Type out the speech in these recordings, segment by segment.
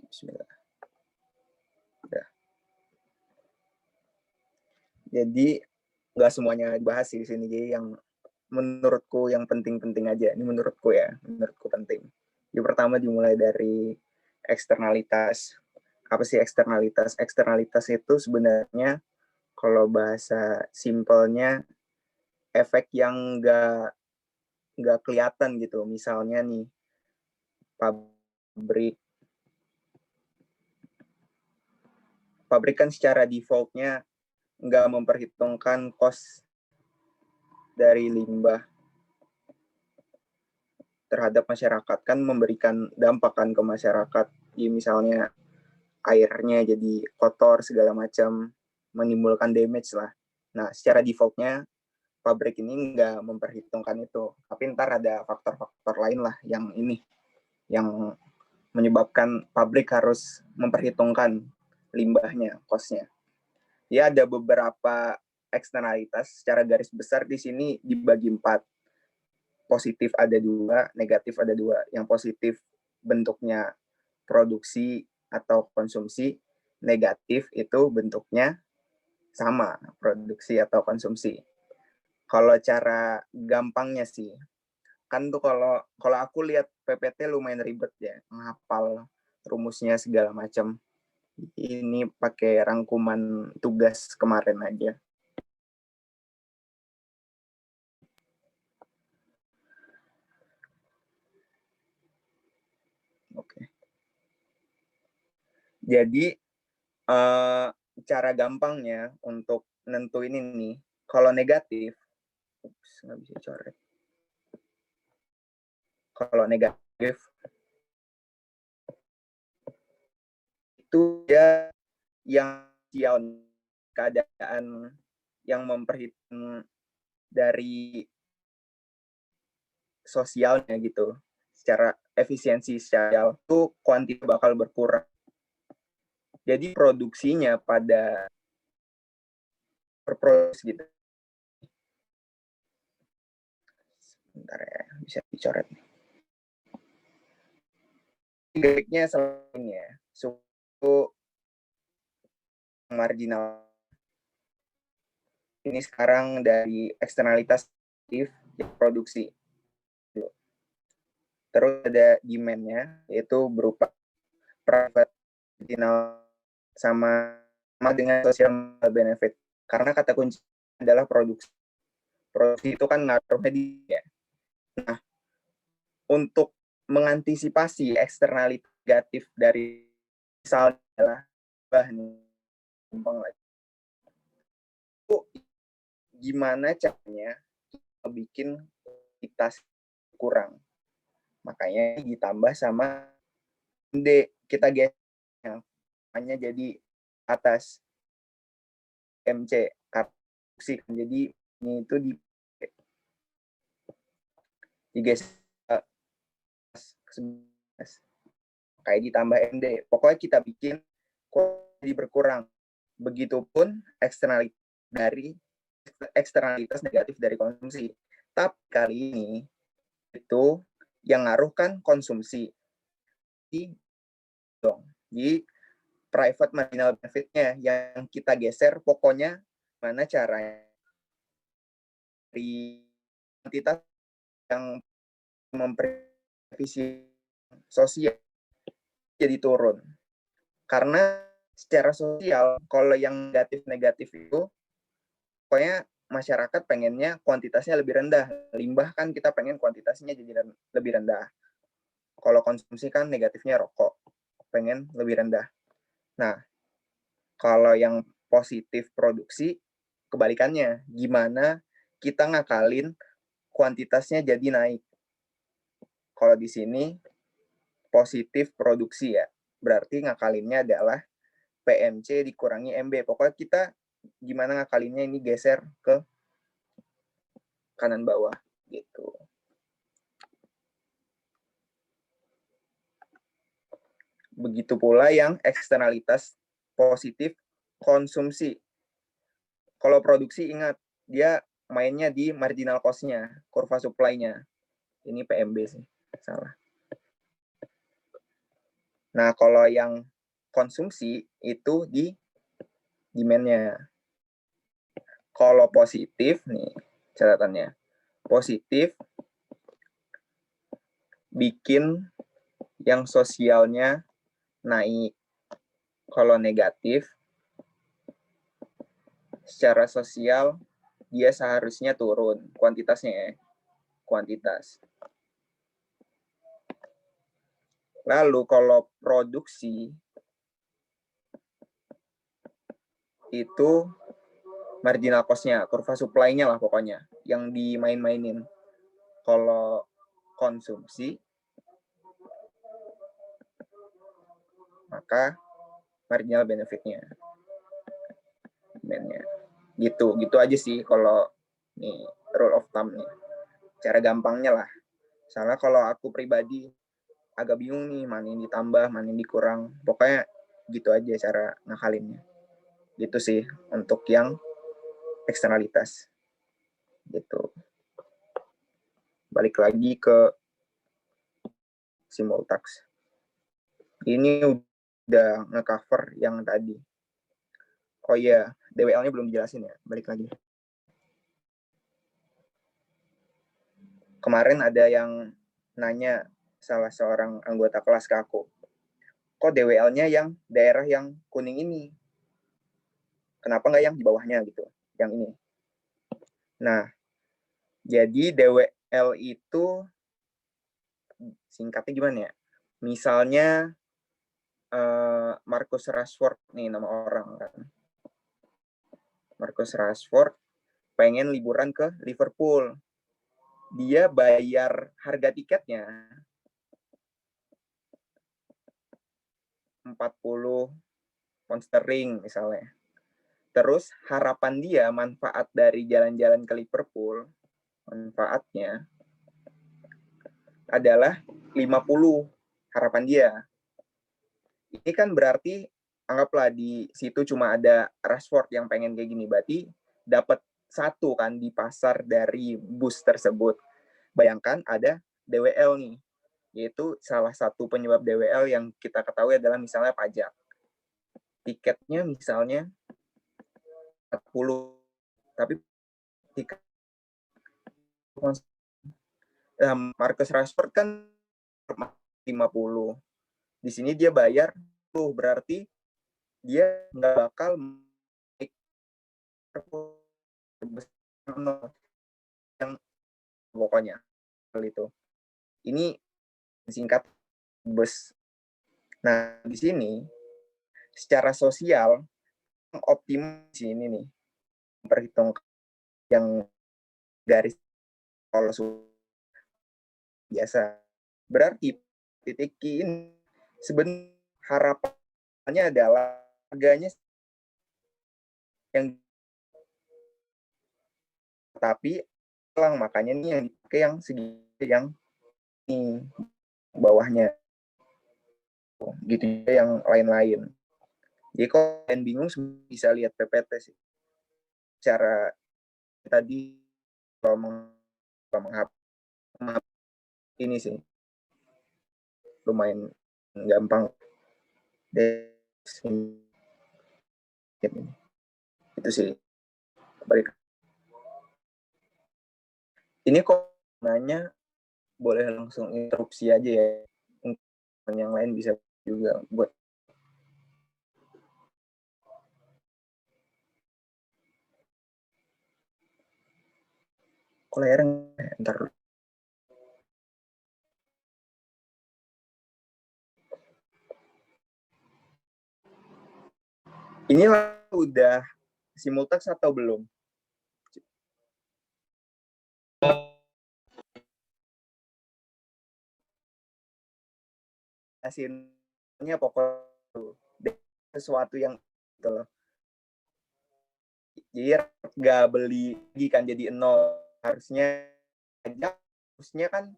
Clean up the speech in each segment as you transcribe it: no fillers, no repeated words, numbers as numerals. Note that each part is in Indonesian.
Bismillah. Ya. Jadi nggak semuanya dibahas sih di sini. Jadi yang menurutku yang penting-penting aja. Ini menurutku ya, menurutku penting. Yang pertama dimulai dari eksternalitas. Apa sih eksternalitas? Eksternalitas itu sebenarnya kalau bahasa simpelnya efek yang nggak kelihatan gitu. Misalnya nih pabrik kan secara defaultnya nggak memperhitungkan cost dari limbah terhadap masyarakat, kan memberikan dampak kan ke masyarakat. Ya, misalnya airnya jadi kotor segala macam, menimbulkan damage lah. Nah, secara defaultnya pabrik ini nggak memperhitungkan itu. Tapi ntar ada faktor-faktor lain lah yang menyebabkan pabrik harus memperhitungkan limbahnya, cost-nya. Ya, ada beberapa eksternalitas secara garis besar di sini dibagi 4. Positif ada 2, negatif ada 2. Yang positif bentuknya produksi atau konsumsi, negatif itu bentuknya sama, produksi atau konsumsi. Kalau cara gampangnya sih, kan tuh kalau aku lihat PPT lumayan ribet ya, menghafal rumusnya segala macam. Ini pakai rangkuman tugas kemarin aja. Oke. Jadi cara gampangnya untuk nentuin ini, kalau negatif, nggak bisa coret. Kalau negatif itu dia yang keadaan yang memperhitung dari sosialnya gitu, secara efisiensi sosial itu kuantitas bakal berkurang. Jadi produksinya pada berproduksi gitu. Sebentar ya, bisa dicoret. Grafiknya selain ya, suku marginal. Ini sekarang dari eksternalitas produksi. Terus ada demand-nya, yaitu berupa private marginal sama dengan social benefit. Karena kata kunci adalah produksi. Produksi itu kan ngaruhnya dia. Nah, untuk mengantisipasi eksternalitas negatif dari misalnya adalah bahan itu gimana caranya bikin kualitas kurang. Makanya ditambah sama D, kita geser hanya jadi atas MC kartuksi. Jadi ini itu digeser kayak ditambah MD. Pokoknya kita bikin jadi berkurang. Begitupun eksternalitas negatif dari konsumsi. Tapi kali ini itu yang ngaruh kan konsumsi. Jadi private marginal benefit-nya yang kita geser, pokoknya mana caranya dari kuantitas yang memperefisi sosial jadi turun. Karena secara sosial, kalau yang negatif-negatif itu, pokoknya masyarakat pengennya kuantitasnya lebih rendah. Limbah kan kita pengen kuantitasnya jadi lebih rendah. Kalau konsumsi kan negatifnya rokok, pengen lebih rendah. Nah, kalau yang positif produksi, kebalikannya. Gimana kita ngakalin kuantitasnya jadi naik. Kalau di sini positif produksi ya, berarti ngakalinnya adalah PMC dikurangi MB. Pokoknya kita gimana ngakalinnya ini geser ke kanan bawah gitu. Begitu pula yang eksternalitas positif konsumsi. Kalau produksi ingat, dia mainnya di marginal cost-nya, kurva supply-nya. Ini PMB sih, salah. Nah, kalau yang konsumsi itu di demand-nya. Kalau positif nih catatannya, positif bikin yang sosialnya naik. Kalau negatif, secara sosial dia seharusnya turun kuantitasnya ya, kuantitas. Lalu kalau produksi itu marginal cost-nya, kurva supply-nya lah pokoknya yang dimain-mainin. Kalau konsumsi maka marginal benefit-nya. Gitu aja sih kalau nih rule of thumb nih. Cara gampangnya lah. Soalnya kalau aku pribadi agak bingung nih mana yang ditambah, mana yang dikurang. Pokoknya gitu aja cara ngakalinnya. Gitu sih untuk yang eksternalitas. Gitu. Balik lagi ke simultax. Ini udah nge-cover yang tadi. Oh iya, DWL-nya belum dijelasin ya. Balik lagi. Kemarin ada yang nanya salah seorang anggota kelas ke aku, kok DWL-nya yang daerah yang kuning ini? Kenapa nggak yang di bawahnya gitu? Yang ini. Nah, jadi DWL itu singkatnya gimana ya? Misalnya Marcus Rashford nih nama orang kan. Marcus Rashford pengen liburan ke Liverpool. Dia bayar harga tiketnya 40 pound sterling misalnya. Terus harapan dia manfaat dari jalan-jalan ke Liverpool, manfaatnya adalah 50 harapan dia. Ini kan berarti anggaplah di situ cuma ada Rashford yang pengen kayak gini, berarti dapat satu kan di pasar dari bus tersebut. Bayangkan ada DWL nih, yaitu salah satu penyebab DWL yang kita ketahui adalah misalnya pajak. Tiketnya misalnya 40, tapi tiket Marcus Rashford kan 50. Di sini dia bayar tuh, berarti dia nggak bakal yang pokoknya itu. Ini singkat bus. Nah, di sini secara sosial optimal di sini nih perhitung yang garis kalau biasa. Berarti titik ini sebenarnya harapannya adalah harganya yang tapi makanya nih yang dipakai yang segini yang ini bawahnya gitu yang lain-lain. Jadi kalau kalian bingung bisa lihat PPT sih. Cara tadi kalau ini sih lumayan gampang. Itu sih. Balik. Ini kok nanya boleh langsung interupsi aja ya. Yang lain bisa juga buat. Kok layarnya ntar. Ini udah simultax atau belum? Hasilnya pokoknya sesuatu yang gitu loh. Jadi nggak beli lagi kan jadi nol. Harusnya kan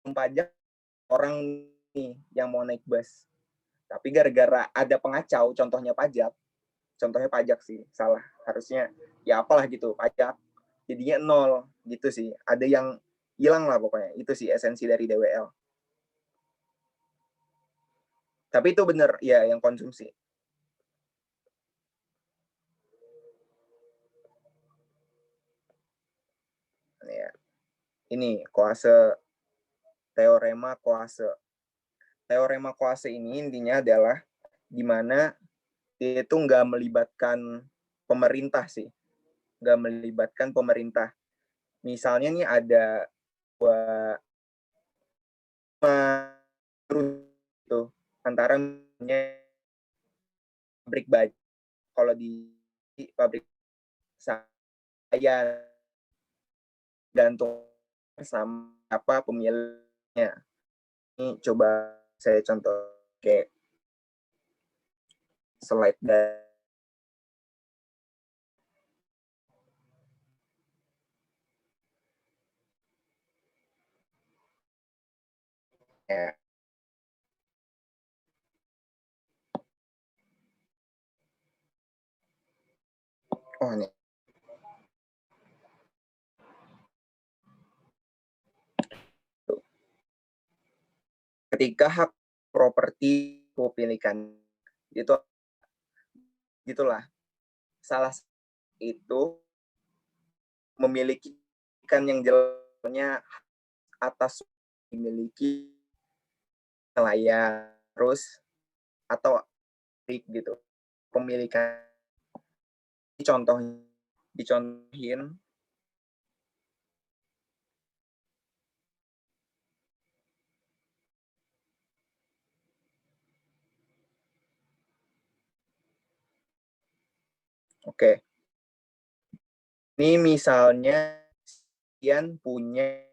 pajak orang nih yang mau naik bus. Tapi gara-gara ada pengacau, contohnya pajak sih, salah. Harusnya ya apalah gitu, pajak. Jadinya nol gitu sih. Ada yang hilang lah pokoknya. Itu sih esensi dari DWL. Tapi itu benar ya yang konsumsi. Ya. Ini teorema Koase. Teorema Koase ini intinya adalah di mana dia itu nggak melibatkan pemerintah sih, nggak melibatkan pemerintah. Misalnya nih ada itu antara pabrik baju, kalau di pabrik saya gantung sama apa pemiliknya. Ini coba saya contoh kayak slide dari ya. Oh ini. Ketika hak properti kepemilikan itu gitulah, salah itu memiliki kan yang jelasnya atas dimiliki nelayan terus atau gitu pemilikan. Dicontohin oke. Ini misalnya kalian punya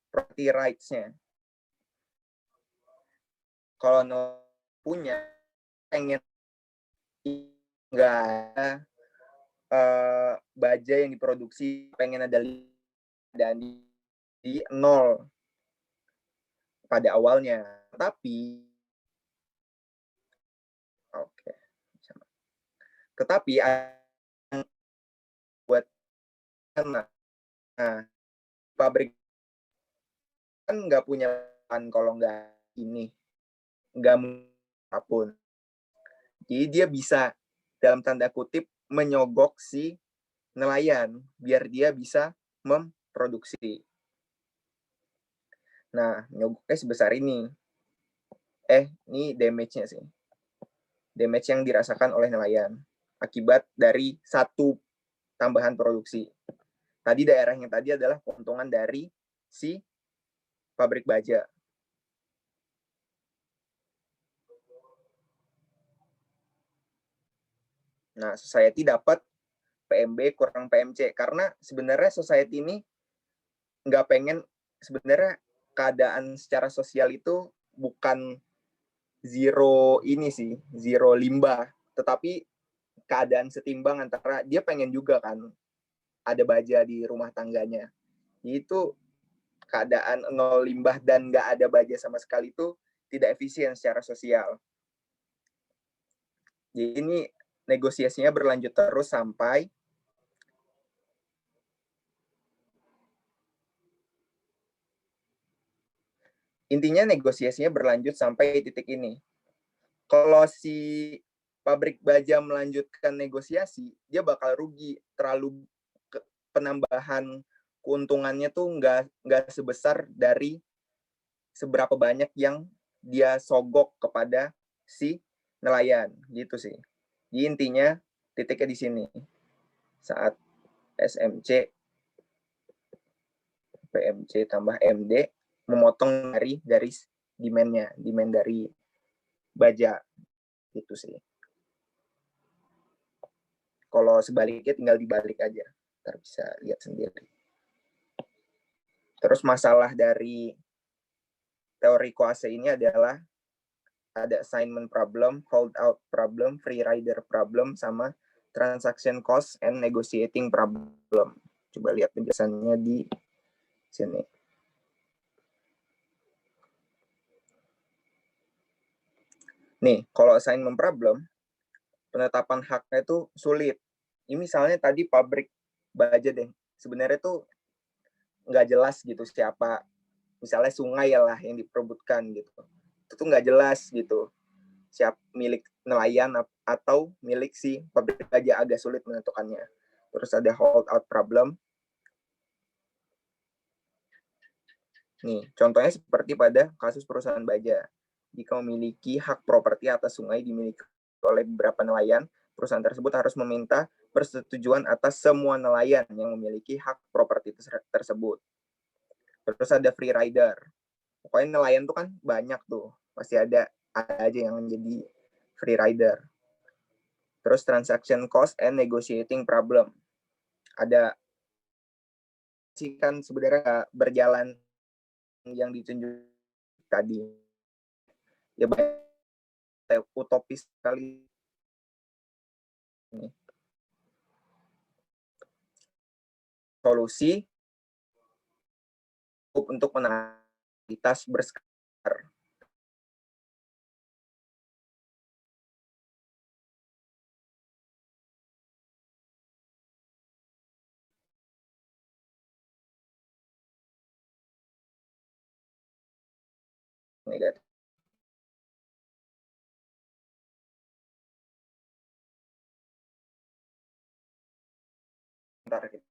property rights-nya. Kalau punya pengen nggak ada baja yang diproduksi, pengen ada dan di nol pada awalnya. Tapi oke. Tetapi buat nah, pabrik kan nggak punya kalau nggak ini nggak apapun. Jadi dia bisa dalam tanda kutip menyogok si nelayan biar dia bisa memproduksi. Nah, nyogoknya sebesar ini. Ini damage-nya sih. Damage yang dirasakan oleh nelayan akibat dari satu tambahan produksi. Tadi daerahnya tadi adalah keuntungan dari si pabrik baja. Nah, society dapat PMB kurang PMC karena sebenarnya society ini nggak pengen, sebenarnya keadaan secara sosial itu bukan zero ini sih, zero limbah, tetapi keadaan setimbang antara dia pengen juga kan ada baja di rumah tangganya. Itu keadaan nol limbah dan nggak ada baja sama sekali itu tidak efisien secara sosial. Jadi ini negosiasinya berlanjut terus sampai intinya negosiasinya berlanjut sampai titik ini. Kalau si pabrik baja melanjutkan negosiasi, dia bakal rugi, terlalu penambahan keuntungannya tuh nggak sebesar dari seberapa banyak yang dia sogok kepada si nelayan gitu sih. Jadi intinya titiknya di sini saat SMC PMC tambah MD memotong dari garis demand dari baja gitu sih. Kalau sebaliknya tinggal dibalik aja, ntar bisa lihat sendiri. Terus masalah dari teori Koase ini adalah ada assignment problem, hold out problem, free rider problem, sama transaction cost and negotiating problem. Coba lihat penjelasannya di sini. Nih, kalau assignment problem, penetapan haknya itu sulit. Ini misalnya tadi pabrik baja deh, sebenarnya tuh nggak jelas gitu siapa, misalnya sungai lah yang diperebutkan gitu. Itu tuh nggak jelas gitu. milik nelayan atau milik si pabrik baja, agak sulit menentukannya. Terus ada holdout problem. Nih, contohnya seperti pada kasus perusahaan baja. Jika memiliki hak properti atas sungai dimiliki oleh beberapa nelayan, perusahaan tersebut harus meminta persetujuan atas semua nelayan yang memiliki hak properti tersebut. Terus ada free rider. Pokoknya nelayan tuh kan banyak tuh. Pasti ada aja yang menjadi free rider. Terus transaction cost and negotiating problem. Ada sih kan sebenarnya berjalan yang ditunjuk tadi. Ya utopis sekali. Solusi untuk menangani berskala negatif.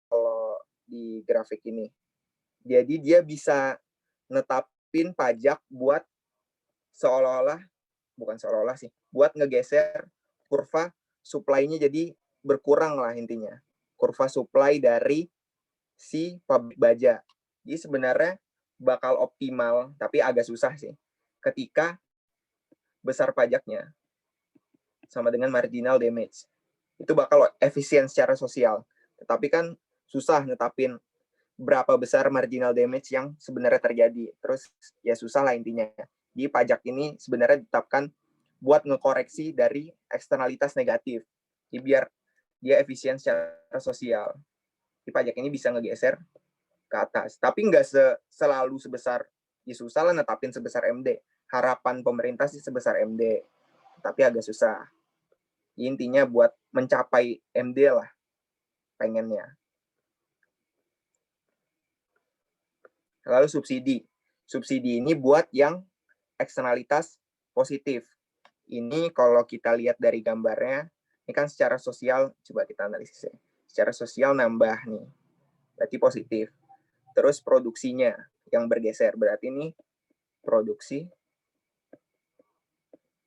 Kalau di grafik ini, jadi dia bisa netapin pajak buat seolah-olah, bukan seolah-olah sih, buat ngegeser kurva supply-nya jadi berkurang lah intinya. Kurva supply dari si pabrik baja. Jadi sebenarnya bakal optimal, tapi agak susah sih. Ketika besar pajaknya sama dengan marginal damage. Itu bakal efisien secara sosial. Tetapi kan susah netapin berapa besar marginal damage yang sebenarnya terjadi. Terus ya susah lah intinya. Jadi pajak ini sebenarnya ditetapkan buat ngekoreksi dari eksternalitas negatif. Jadi biar dia efisien secara sosial. Jadi pajak ini bisa ngegeser ke atas. Tapi nggak selalu sebesar, ya susah lah netapin sebesar MD. Harapan pemerintah sih sebesar MD. Tapi agak susah. Intinya buat mencapai MD lah pengennya. Lalu subsidi. Subsidi ini buat yang eksternalitas positif. Ini kalau kita lihat dari gambarnya, ini kan secara sosial, coba kita analisis ya. Secara sosial nambah nih, berarti positif. Terus produksinya yang bergeser, berarti ini produksi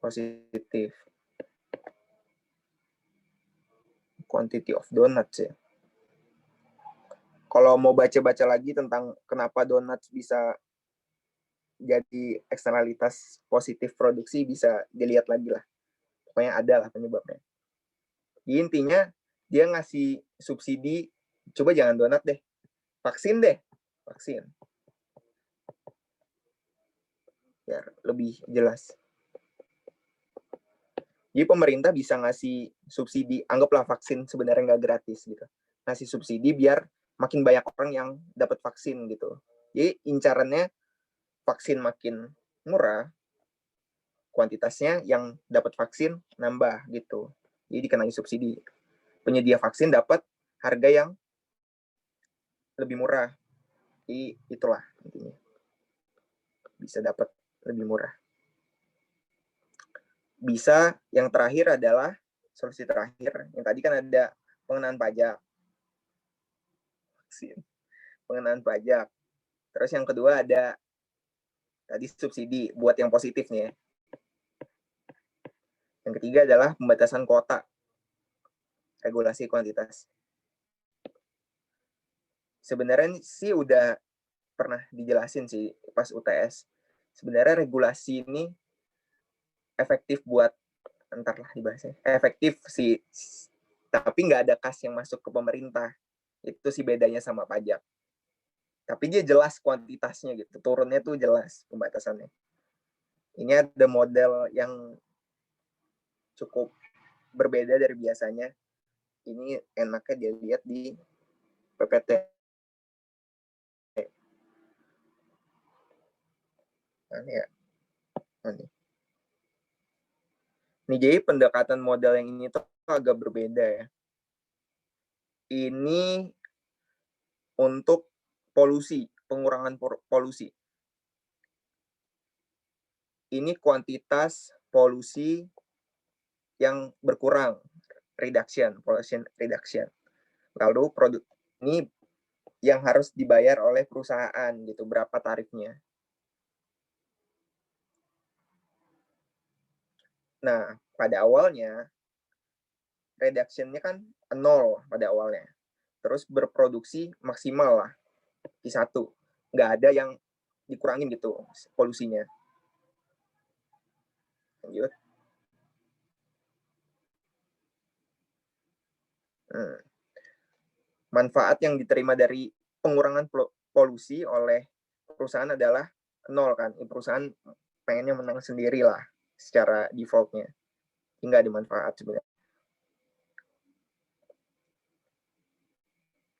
positif. Quantity of donuts ya. Kalau mau baca-baca lagi tentang kenapa donuts bisa jadi eksternalitas positif produksi, bisa dilihat lagi lah. Pokoknya ada lah penyebabnya. Jadi intinya dia ngasih subsidi, coba jangan donat deh, vaksin deh, vaksin. Biar lebih jelas. Jadi pemerintah bisa ngasih subsidi, anggaplah vaksin sebenarnya nggak gratis gitu. Ngasih subsidi biar makin banyak orang yang dapat vaksin gitu. Jadi incarannya vaksin makin murah, kuantitasnya yang dapat vaksin nambah gitu. Jadi dikenai subsidi. Penyedia vaksin dapat harga yang lebih murah. Jadi itulah intinya. Bisa dapat lebih murah. Bisa yang terakhir adalah solusi terakhir. Yang tadi kan ada pengenaan pajak. Pengenaan pajak. Terus yang kedua ada tadi subsidi buat yang positif nih ya. Yang ketiga adalah pembatasan kuota. Regulasi kuantitas. Sebenarnya sih udah pernah dijelasin sih pas UTS. Sebenarnya regulasi ini efektif buat, entar lah dibahasnya, efektif sih, tapi nggak ada kas yang masuk ke pemerintah. Itu sih bedanya sama pajak. Tapi dia jelas kuantitasnya gitu, turunnya tuh jelas pembatasannya. Ini ada model yang cukup berbeda dari biasanya. Ini enaknya dilihat di PPT. Nah, ya. Nih, jadi pendekatan model yang ini tuh agak berbeda ya. Ini untuk polusi, pengurangan polusi. Ini kuantitas polusi yang berkurang, pollution reduction. Lalu produk ini yang harus dibayar oleh perusahaan gitu, berapa tarifnya. Nah, pada awalnya reduction-nya kan 0 pada awalnya. Terus berproduksi maksimal lah di 1. Nggak ada yang dikurangin gitu polusinya. Lanjut. Manfaat yang diterima dari pengurangan polusi oleh perusahaan adalah 0 kan. Perusahaan pengennya menang sendiri lah secara defaultnya. Nggak ada manfaat sebenarnya.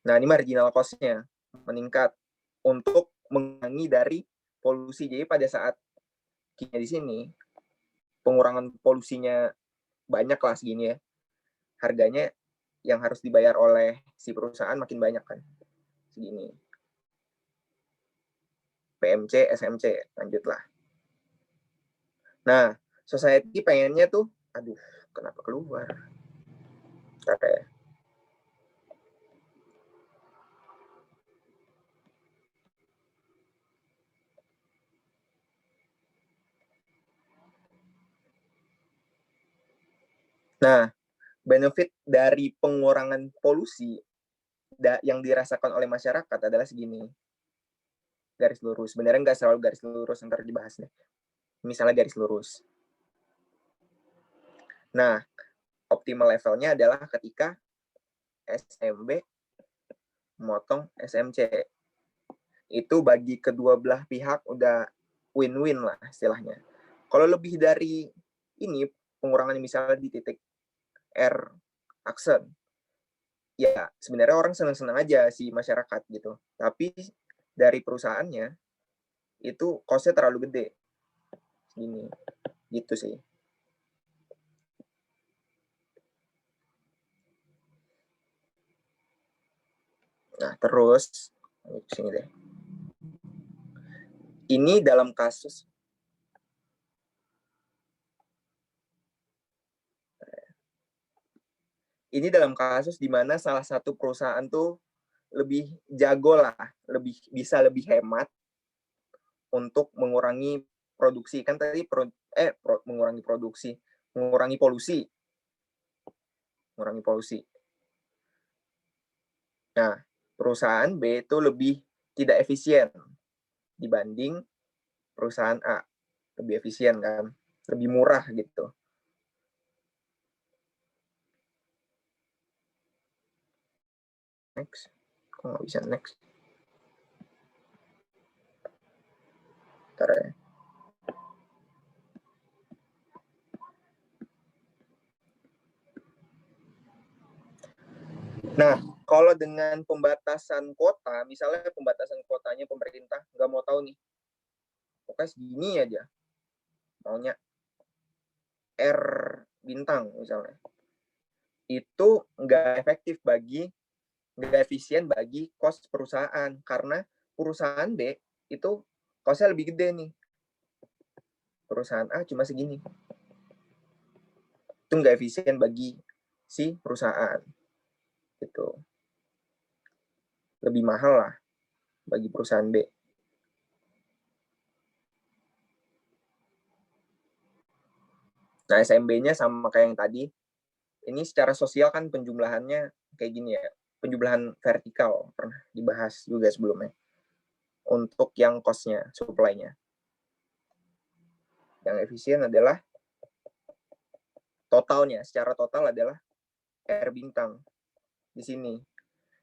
Nah, ini marginal cost-nya meningkat untuk mengurangi dari polusi. Jadi pada saat kita di sini, pengurangan polusinya banyak lah segini ya. Harganya yang harus dibayar oleh si perusahaan makin banyak kan. Segini. PMC, SMC, lanjutlah. Nah, society pengennya tuh, aduh, kenapa keluar? Bentar ya. Nah, benefit dari pengurangan polusi yang dirasakan oleh masyarakat adalah segini. Garis lurus. Sebenarnya nggak selalu garis lurus, ntar dibahas deh. Misalnya garis lurus. Nah, optimal levelnya adalah ketika SMB motong SMC. Itu bagi kedua belah pihak udah win-win lah istilahnya. Kalau lebih dari ini, pengurangan misalnya di titik R aksen, ya sebenarnya orang senang-senang aja si masyarakat gitu. Tapi dari perusahaannya, itu cost-nya terlalu gede. Gini, gitu sih. Nah, terus, sini deh. Ini dalam kasus di mana salah satu perusahaan tuh lebih jago lah, lebih hemat untuk mengurangi produksi. Kan tadi mengurangi produksi, mengurangi polusi. Nah, perusahaan B itu lebih tidak efisien dibanding perusahaan A. Lebih efisien kan, lebih murah gitu. Next. Kok nggak bisa next? Bentar ya. Nah, kalau dengan pembatasan kuota, misalnya pembatasan kuotanya pemerintah nggak mau tahu nih, pokoknya segini aja, maunya R bintang misalnya, itu nggak efisien bagi cost perusahaan, karena perusahaan B itu costnya lebih gede nih, perusahaan A cuma segini, itu nggak efisien bagi si perusahaan, itu lebih mahal lah bagi perusahaan B. Nah, SMB-nya sama kayak yang tadi. Ini secara sosial kan penjumlahannya kayak gini ya. Penjumlahan vertikal pernah dibahas juga sebelumnya. Untuk yang cost-nya, supply-nya. Yang efisien adalah totalnya. Secara total adalah R bintang di sini.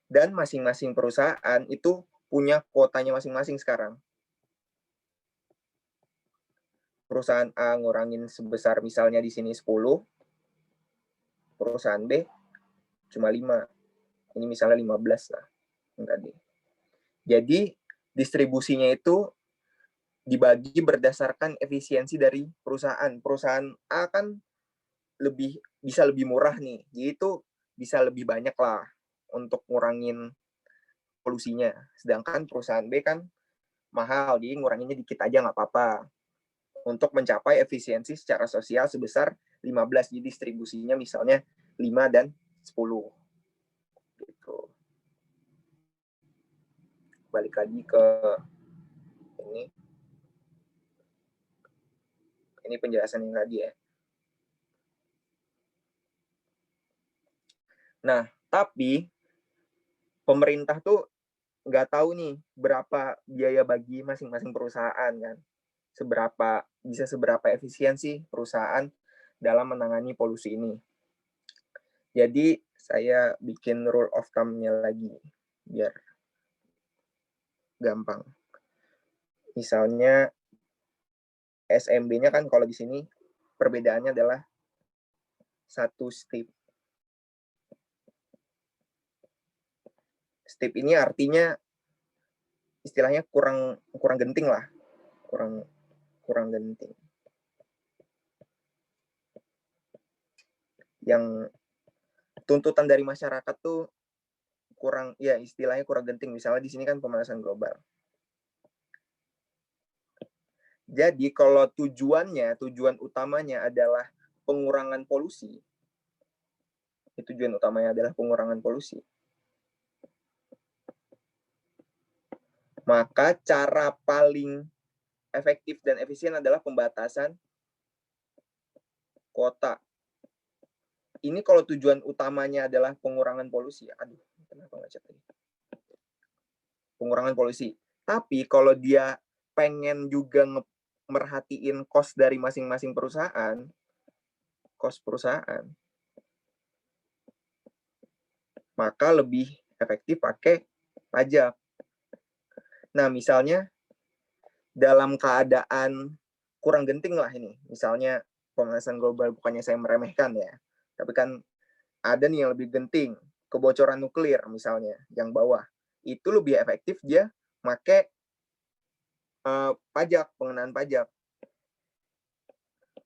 Dan masing-masing perusahaan itu punya kuotanya masing-masing sekarang. Perusahaan A ngurangin sebesar misalnya di sini 10, perusahaan B cuma 5. Ini misalnya 15 lah. Tadi. Jadi distribusinya itu dibagi berdasarkan efisiensi dari perusahaan. Perusahaan A kan bisa lebih murah nih. Jadi itu bisa lebih banyak lah untuk ngurangin polusinya. Sedangkan perusahaan B kan mahal, jadi nguranginnya dikit aja nggak apa-apa. Untuk mencapai efisiensi secara sosial sebesar 15, jadi distribusinya misalnya 5 dan 10. Gitu. Balik lagi ke ini. Ini penjelasan yang tadi ya. Nah, tapi pemerintah tuh nggak tahu nih berapa biaya bagi masing-masing perusahaan kan. Bisa seberapa efisiensi perusahaan dalam menangani polusi ini. Jadi saya bikin rule of thumb-nya lagi biar gampang. Misalnya SMB-nya kan kalau di sini perbedaannya adalah satu step. Step ini artinya istilahnya kurang genting lah, kurang genting. Yang tuntutan dari masyarakat tuh istilahnya kurang genting. Misalnya di sini kan pemanasan global. Jadi kalau tujuan utamanya adalah pengurangan polusi, tujuan utamanya adalah pengurangan polusi, maka cara paling efektif dan efisien adalah pembatasan kuota. Ini kalau tujuan utamanya adalah pengurangan polusi. Aduh, kenapa nggak cek ini? Pengurangan polusi. Tapi kalau dia pengen juga merhatiin cost dari masing-masing perusahaan, cost perusahaan, maka lebih efektif pakai pajak. Nah, misalnya dalam keadaan kurang genting lah ini, misalnya pemanasan global, bukannya saya meremehkan ya, tapi kan ada nih yang lebih genting, kebocoran nuklir misalnya, yang bawah. Itu lebih efektif dia pakai pajak, pengenaan pajak.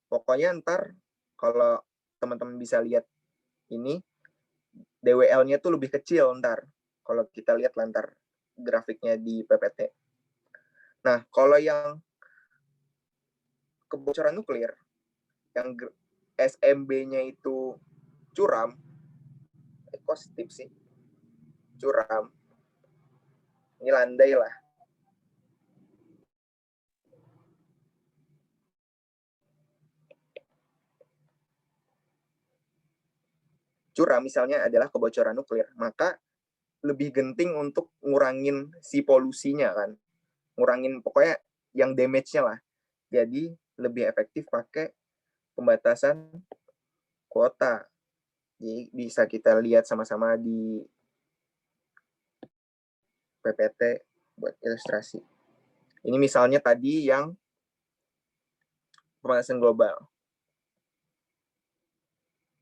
Pokoknya ntar kalau teman-teman bisa lihat ini, DWL-nya tuh lebih kecil ntar. Kalau kita lihat lantar grafiknya di PPT. Nah, kalau yang kebocoran nuklir, yang SMB-nya itu curam, kok sih? Curam. Ini landai lah. Curam misalnya adalah kebocoran nuklir, maka lebih genting untuk ngurangin si polusinya kan. Ngurangin pokoknya yang damage-nya lah. Jadi lebih efektif pakai pembatasan kuota. Jadi bisa kita lihat sama-sama di PPT buat ilustrasi. Ini misalnya tadi yang pemanasan global.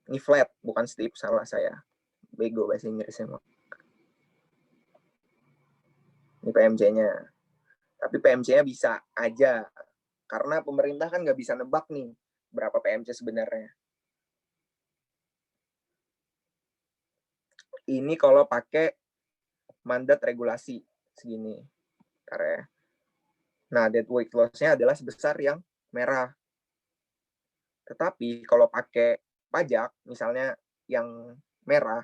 Ini flat, bukan steep, salah saya. Bego bahasa Inggrisnya. Ini PMC-nya. Tapi PMC-nya bisa aja. Karena pemerintah kan nggak bisa nebak nih berapa PMC sebenarnya. Ini kalau pakai mandat regulasi segini. Karena nah, dead weight loss-nya adalah sebesar yang merah. Tetapi kalau pakai pajak, misalnya yang merah,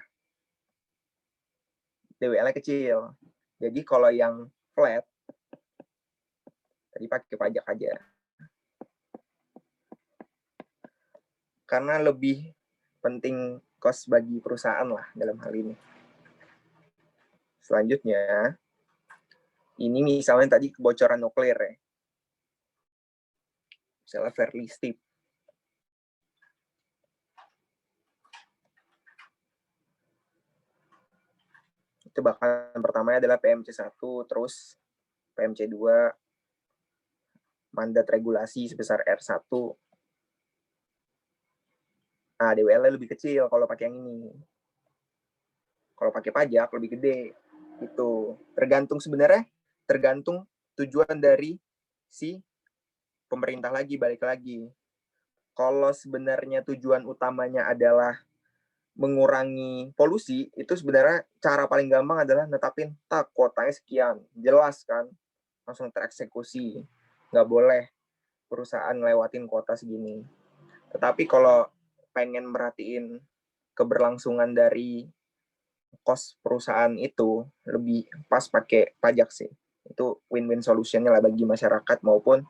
DWL-nya kecil. Jadi kalau yang flat, tadi pakai pajak aja. Karena lebih penting cost bagi perusahaan lah dalam hal ini. Selanjutnya, ini misalnya tadi kebocoran nuklir ya. Misalnya fairly steep. Itu bahkan pertamanya adalah PMC1, terus PMC2, mandat regulasi sebesar R1. Nah, DWL lebih kecil kalau pakai yang ini. Kalau pakai pajak lebih gede. Itu tergantung tujuan dari si pemerintah lagi, balik lagi. Kalau sebenarnya tujuan utamanya adalah mengurangi polusi, itu sebenarnya cara paling gampang adalah netapin kuotanya sekian. Jelas kan, langsung tereksekusi. Nggak boleh perusahaan ngelewatin kuota segini. Tetapi kalau pengen merhatiin keberlangsungan dari cost perusahaan itu, lebih pas pakai pajak sih. Itu win-win solutionnya lah bagi masyarakat maupun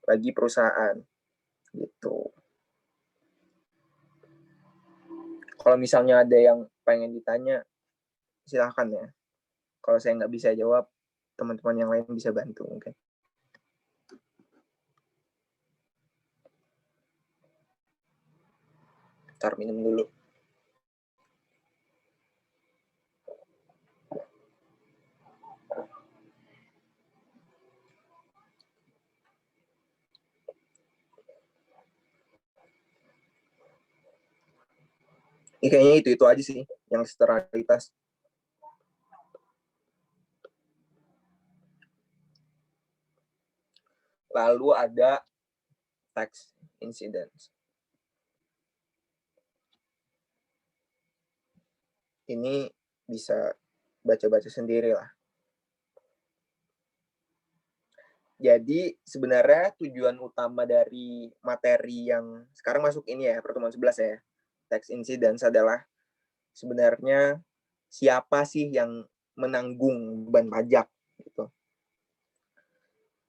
bagi perusahaan gitu. Kalau misalnya ada yang pengen ditanya, silahkan ya. Kalau saya nggak bisa jawab, teman-teman yang lain bisa bantu mungkin. Ntar minum dulu. Kayaknya itu aja sih yang sterilitas. Lalu ada tax incidents. Ini bisa baca-baca sendiri lah. Jadi sebenarnya tujuan utama dari materi yang sekarang masuk ini ya, pertemuan 11 ya, tax incidents adalah sebenarnya siapa sih yang menanggung beban pajak gitu.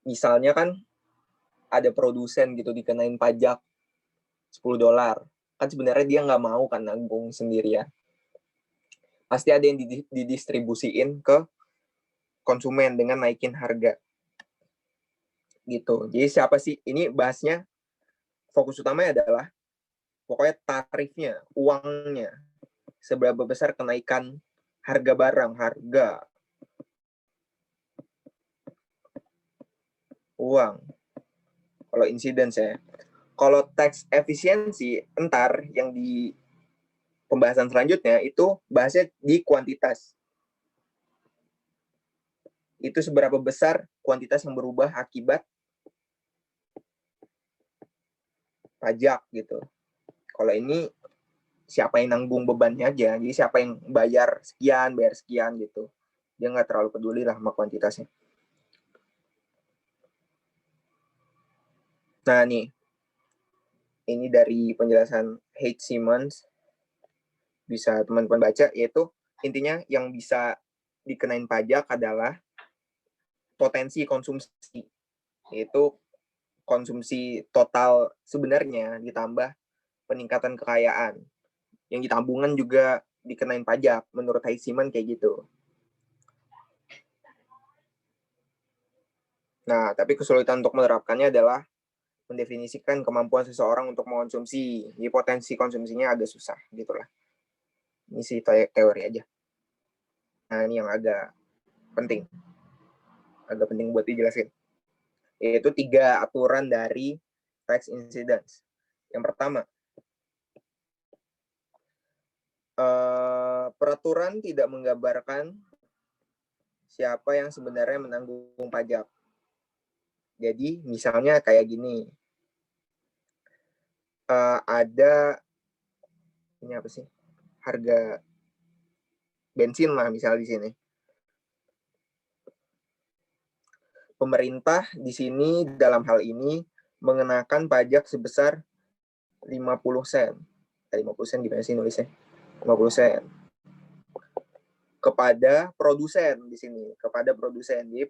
Misalnya kan ada produsen gitu dikenain pajak $10. Kan sebenarnya dia nggak mau kan nanggung sendirian. Pasti ada yang didistribusiin ke konsumen dengan naikin harga. Gitu. Jadi siapa sih? Ini bahasnya fokus utamanya adalah pokoknya tarifnya, uangnya. Seberapa besar kenaikan harga barang, harga uang. Kalau insiden saya. Kalau tax efisiensi, entar yang di pembahasan selanjutnya itu bahasnya di kuantitas. Itu seberapa besar kuantitas yang berubah akibat pajak gitu. Kalau ini siapa yang nanggung bebannya aja, jadi siapa yang bayar sekian gitu. Dia nggak terlalu peduli lah sama kuantitasnya. Nah nih, ini dari penjelasan H. Simmons, bisa teman-teman baca, yaitu intinya yang bisa dikenain pajak adalah potensi konsumsi, yaitu konsumsi total sebenarnya ditambah peningkatan kekayaan. Yang di tabungan juga dikenain pajak, menurut H. Simmons kayak gitu. Nah, tapi kesulitan untuk menerapkannya adalah mendefinisikan kemampuan seseorang untuk mengkonsumsi. Jadi potensi konsumsinya agak susah gitu lah. Ini sih teori aja. Nah, ini yang agak penting. Agak penting buat dijelasin. Yaitu 3 aturan dari tax incidence. Yang pertama, peraturan tidak menggambarkan siapa yang sebenarnya menanggung pajak. Jadi misalnya kayak gini, ada ini apa sih, harga bensin lah misalnya di sini. Pemerintah di sini dalam hal ini mengenakan pajak sebesar 50 sen. 50 sen gimana sih nulisnya? 50 sen. Kepada produsen di sini, kepada produsen. Jadi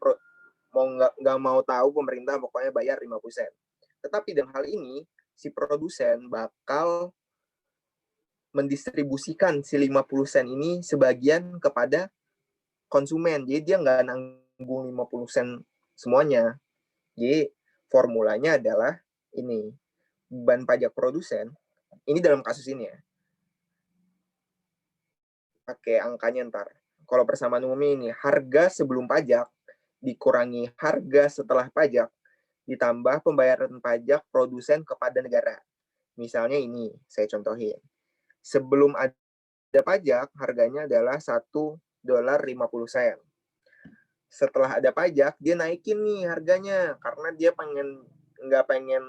mau nggak mau tahu pemerintah pokoknya bayar 50 sen. Tetapi dalam hal ini si produsen bakal mendistribusikan si 50 sen ini sebagian kepada konsumen. Jadi dia nggak nanggung 50 sen semuanya. Jadi formulanya adalah ini, beban pajak produsen, ini dalam kasus ini ya, pakai angkanya ntar. Kalau persamaan umumnya ini, harga sebelum pajak dikurangi harga setelah pajak, ditambah pembayaran pajak produsen kepada negara. Misalnya ini, saya contohin. Sebelum ada pajak, harganya adalah $1.50. Setelah ada pajak, dia naikin nih harganya, karena dia nggak pengen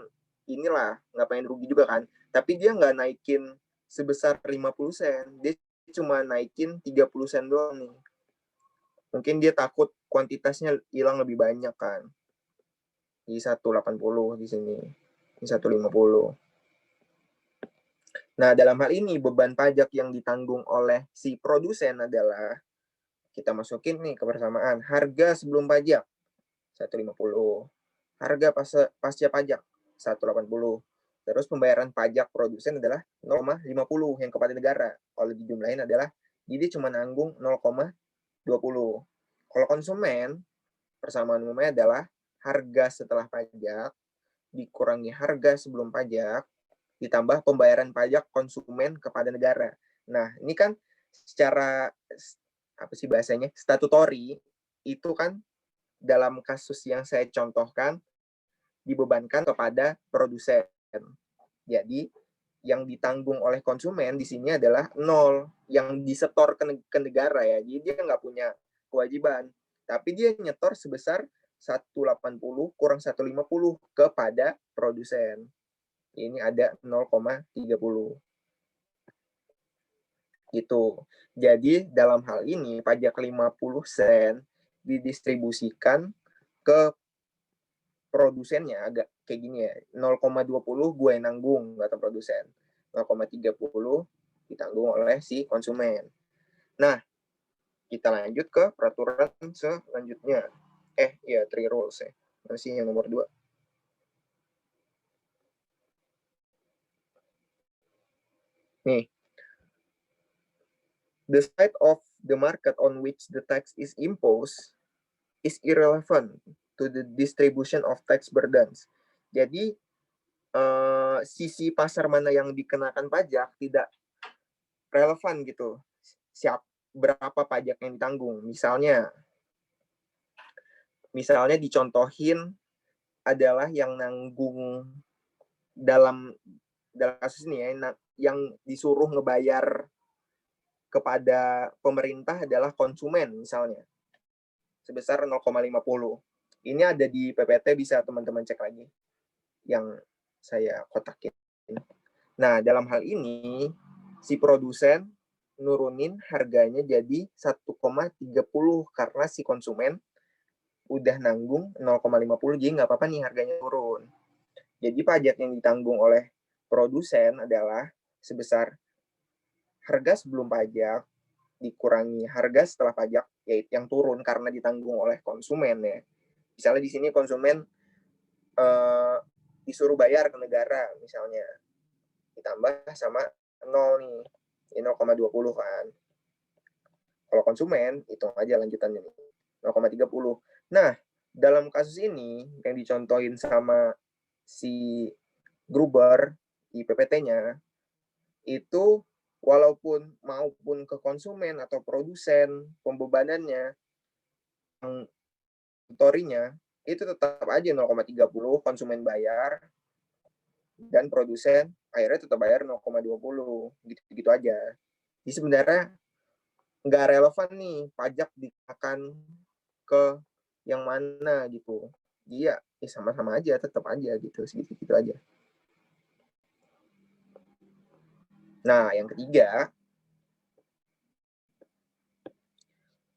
inilah, nggak pengen rugi juga kan. Tapi dia nggak naikin sebesar 50 sen, dia cuma naikin 30 sen doang nih. Mungkin dia takut kuantitasnya hilang lebih banyak kan. Di 180 di sini. Di 150. Nah, dalam hal ini beban pajak yang ditanggung oleh si produsen adalah kita masukin nih kebersamaan harga sebelum pajak 150, harga pasca pajak 180. Terus pembayaran pajak produsen adalah 0,50 yang kepada negara. Kalau dijumlahin adalah jadi cuma nanggung 0,20. Kalau konsumen, persamaan umumnya adalah harga setelah pajak dikurangi harga sebelum pajak ditambah pembayaran pajak konsumen kepada negara. Nah, ini kan secara apa sih bahasanya? Statutory itu kan dalam kasus yang saya contohkan dibebankan kepada produsen. Jadi yang ditanggung oleh konsumen di sini adalah 0, yang disetor ke negara ya. Jadi dia nggak punya kewajiban, tapi dia nyetor sebesar 180 kurang 150 kepada produsen. Ini ada 0,30. Gitu. Jadi dalam hal ini pajak 50 sen didistribusikan ke produsennya agak kayak gini ya. 0,20 gue yang nanggung kata produsen. 0,30 ditanggung oleh si konsumen. Nah, kita lanjut ke peraturan selanjutnya. Ya, 3 rules ya. Masih yang nomor 2. Nih, the side of the market on which the tax is imposed is irrelevant to the distribution of tax burdens. Jadi, sisi pasar mana yang dikenakan pajak tidak relevan gitu. Berapa pajak yang ditanggung. Misalnya dicontohin adalah yang nanggung dalam kasus ini ya, yang disuruh ngebayar kepada pemerintah adalah konsumen misalnya sebesar 0,50. Ini ada di PPT, bisa teman-teman cek lagi yang saya kotakin. Nah, dalam hal ini si produsen nurunin harganya jadi 1,30 karena si konsumen udah nanggung 0,50, jadi nggak apa-apa nih harganya turun. Jadi pajak yang ditanggung oleh produsen adalah sebesar harga sebelum pajak dikurangi harga setelah pajak, yaitu yang turun karena ditanggung oleh konsumen ya. Misalnya di sini konsumen disuruh bayar ke negara misalnya, ditambah sama 0 nih, 0,20 kan. Kalau konsumen, hitung aja lanjutannya nih, 0,30. Nah, dalam kasus ini yang dicontohin sama si Gruber di PPT-nya, itu walaupun maupun ke konsumen atau produsen, pembebanannya, yang torinya, itu tetap aja 0,30 konsumen bayar, dan produsen akhirnya tetap bayar 0,20. Gitu-gitu aja. Jadi sebenarnya nggak relevan nih pajak dikenakan ke yang mana gitu. Iya, sama-sama aja, tetap aja gitu, segitu-gitu aja. Nah, yang ketiga,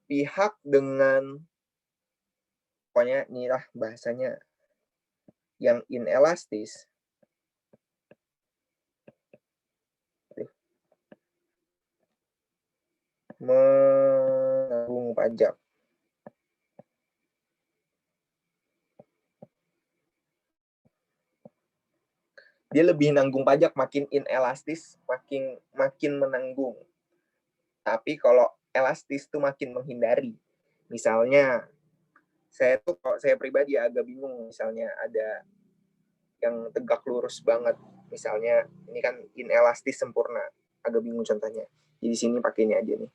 pihak dengan, pokoknya inilah bahasanya, yang inelastis, menanggung pajak. Dia lebih nanggung pajak, makin inelastis, makin menanggung. Tapi kalau elastis tuh makin menghindari. Misalnya, saya pribadi agak bingung, misalnya ada yang tegak lurus banget. Misalnya, ini kan inelastis sempurna. Agak bingung contohnya. Jadi di sini pakai ini aja nih.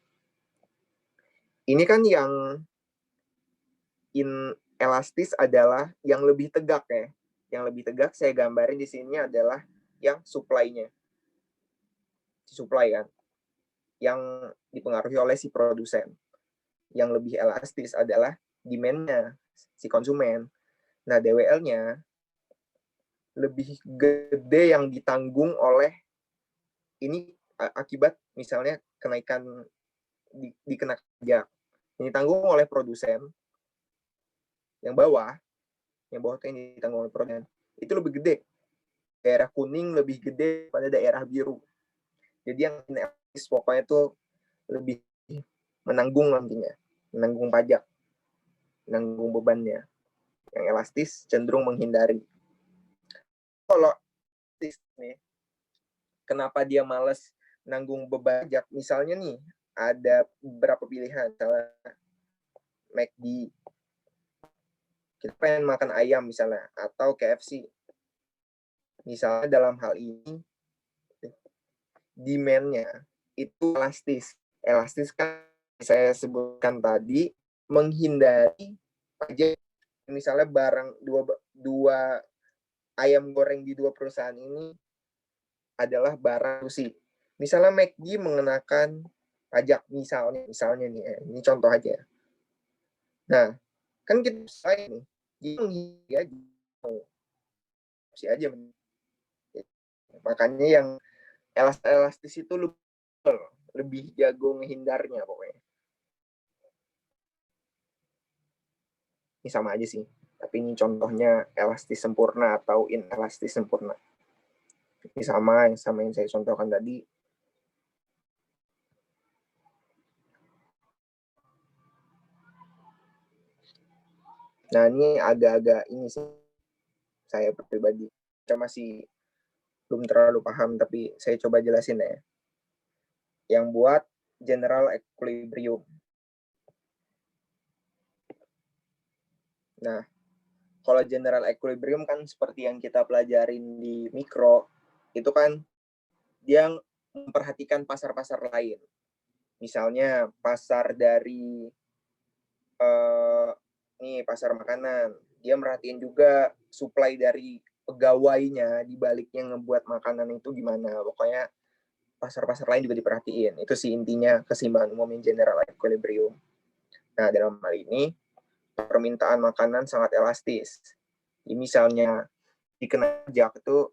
Ini kan yang inelastis adalah yang lebih tegak ya. Yang lebih tegak saya gambarin di sini adalah yang supply-nya. Supply kan. Yang dipengaruhi oleh si produsen. Yang lebih elastis adalah demand-nya, si konsumen. Nah, DWL-nya lebih gede yang ditanggung oleh, ini akibat misalnya kenaikan dikenakan pajak. Yang ditanggung oleh produsen, yang bawah itu yang ditanggung oleh produsen, itu lebih gede. Daerah kuning lebih gede pada daerah biru. Jadi yang pokoknya itu lebih menanggung nantinya, menanggung pajak, menanggung bebannya. Yang elastis cenderung menghindari. Kalau nih, kenapa dia males nanggung beban pajak? Misalnya nih, ada beberapa pilihan, misalnya McD, kita pengen makan ayam misalnya, atau KFC. Misalnya dalam hal ini, demand-nya itu elastis. Elastis kan saya sebutkan tadi, menghindari pajak. Misalnya barang dua ayam goreng di dua perusahaan ini adalah barang konsumsi. Misalnya McD mengenakan pajak misalnya nih, ini contoh aja. Nah, kan kita bisa nih, dia aja. Makanya yang elastis itu lebih jago ngehindarnya pokoknya. Ini sama aja sih, tapi ini contohnya elastis sempurna atau inelastis sempurna. Ini sama yang saya contohkan tadi. Nah, ini agak-agak ini sih, saya pribadi. Saya masih belum terlalu paham, tapi saya coba jelasin ya. Yang buat general equilibrium. Nah, kalau general equilibrium kan seperti yang kita pelajarin di mikro, itu kan dia memperhatikan pasar-pasar lain. Misalnya pasar dari pasar makanan, dia merhatiin juga supply dari pegawainya di baliknya ngebuat makanan itu gimana. Pokoknya pasar-pasar lain juga diperhatiin. Itu sih intinya keseimbangan umum yang general equilibrium. Nah, dalam hal ini permintaan makanan sangat elastis. Jadi misalnya dikena pajak itu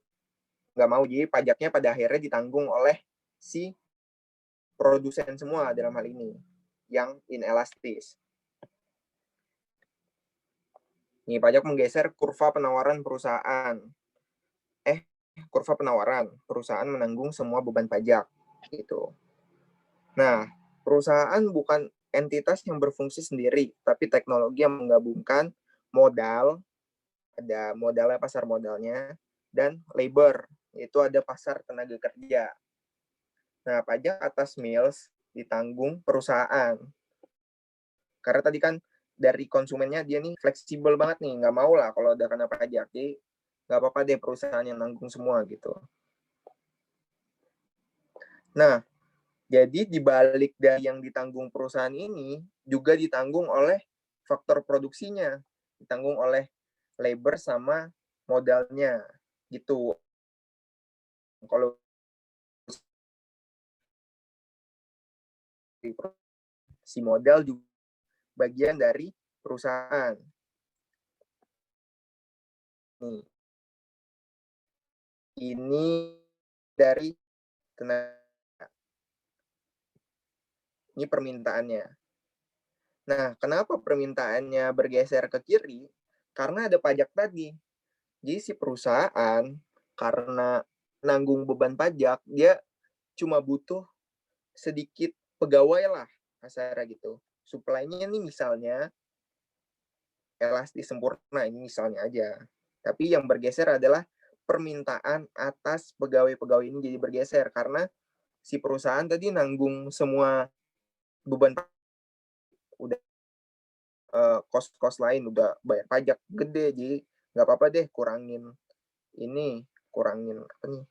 nggak mau, jadi pajaknya pada akhirnya ditanggung oleh si produsen semua dalam hal ini yang inelastis. Nih, pajak menggeser kurva penawaran perusahaan. Kurva penawaran perusahaan menanggung semua beban pajak gitu. Nah, perusahaan bukan entitas yang berfungsi sendiri, tapi teknologi yang menggabungkan modal, ada modalnya, pasar modalnya, dan labor, yaitu ada pasar tenaga kerja. Nah, pajak atas meals ditanggung perusahaan. Karena tadi kan dari konsumennya dia nih fleksibel banget nih, nggak mau lah kalau udah kena pajak. Jadi nggak apa-apa deh perusahaan yang nanggung semua gitu. Nah, jadi di balik dari yang ditanggung perusahaan ini juga ditanggung oleh faktor produksinya, ditanggung oleh labor sama modalnya gitu. Kalau si modal juga bagian dari perusahaan. Nih. Ini dari tenaga. Ini permintaannya. Nah, kenapa permintaannya bergeser ke kiri? Karena ada pajak tadi. Jadi si perusahaan karena nanggung beban pajak, dia cuma butuh sedikit pegawai lah, kasarnya gitu. Supply-nya nih misalnya elastis sempurna, ini misalnya aja. Tapi yang bergeser adalah permintaan atas pegawai-pegawai ini jadi bergeser karena si perusahaan tadi nanggung semua beban udah kos-kos lain, udah bayar pajak gede, jadi nggak apa-apa deh kurangin apa nih,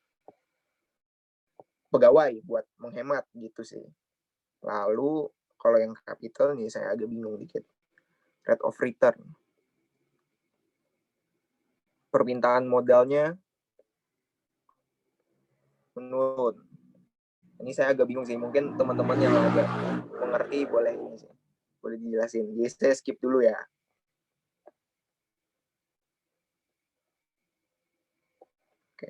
pegawai buat menghemat gitu sih. Lalu kalau yang capital nih saya agak bingung dikit. Rate of return. Permintaan modalnya menurun. Ini saya agak bingung sih, mungkin teman-teman yang agak mengerti boleh ini sih, boleh dijelasin. Jadi saya skip dulu ya. Oke.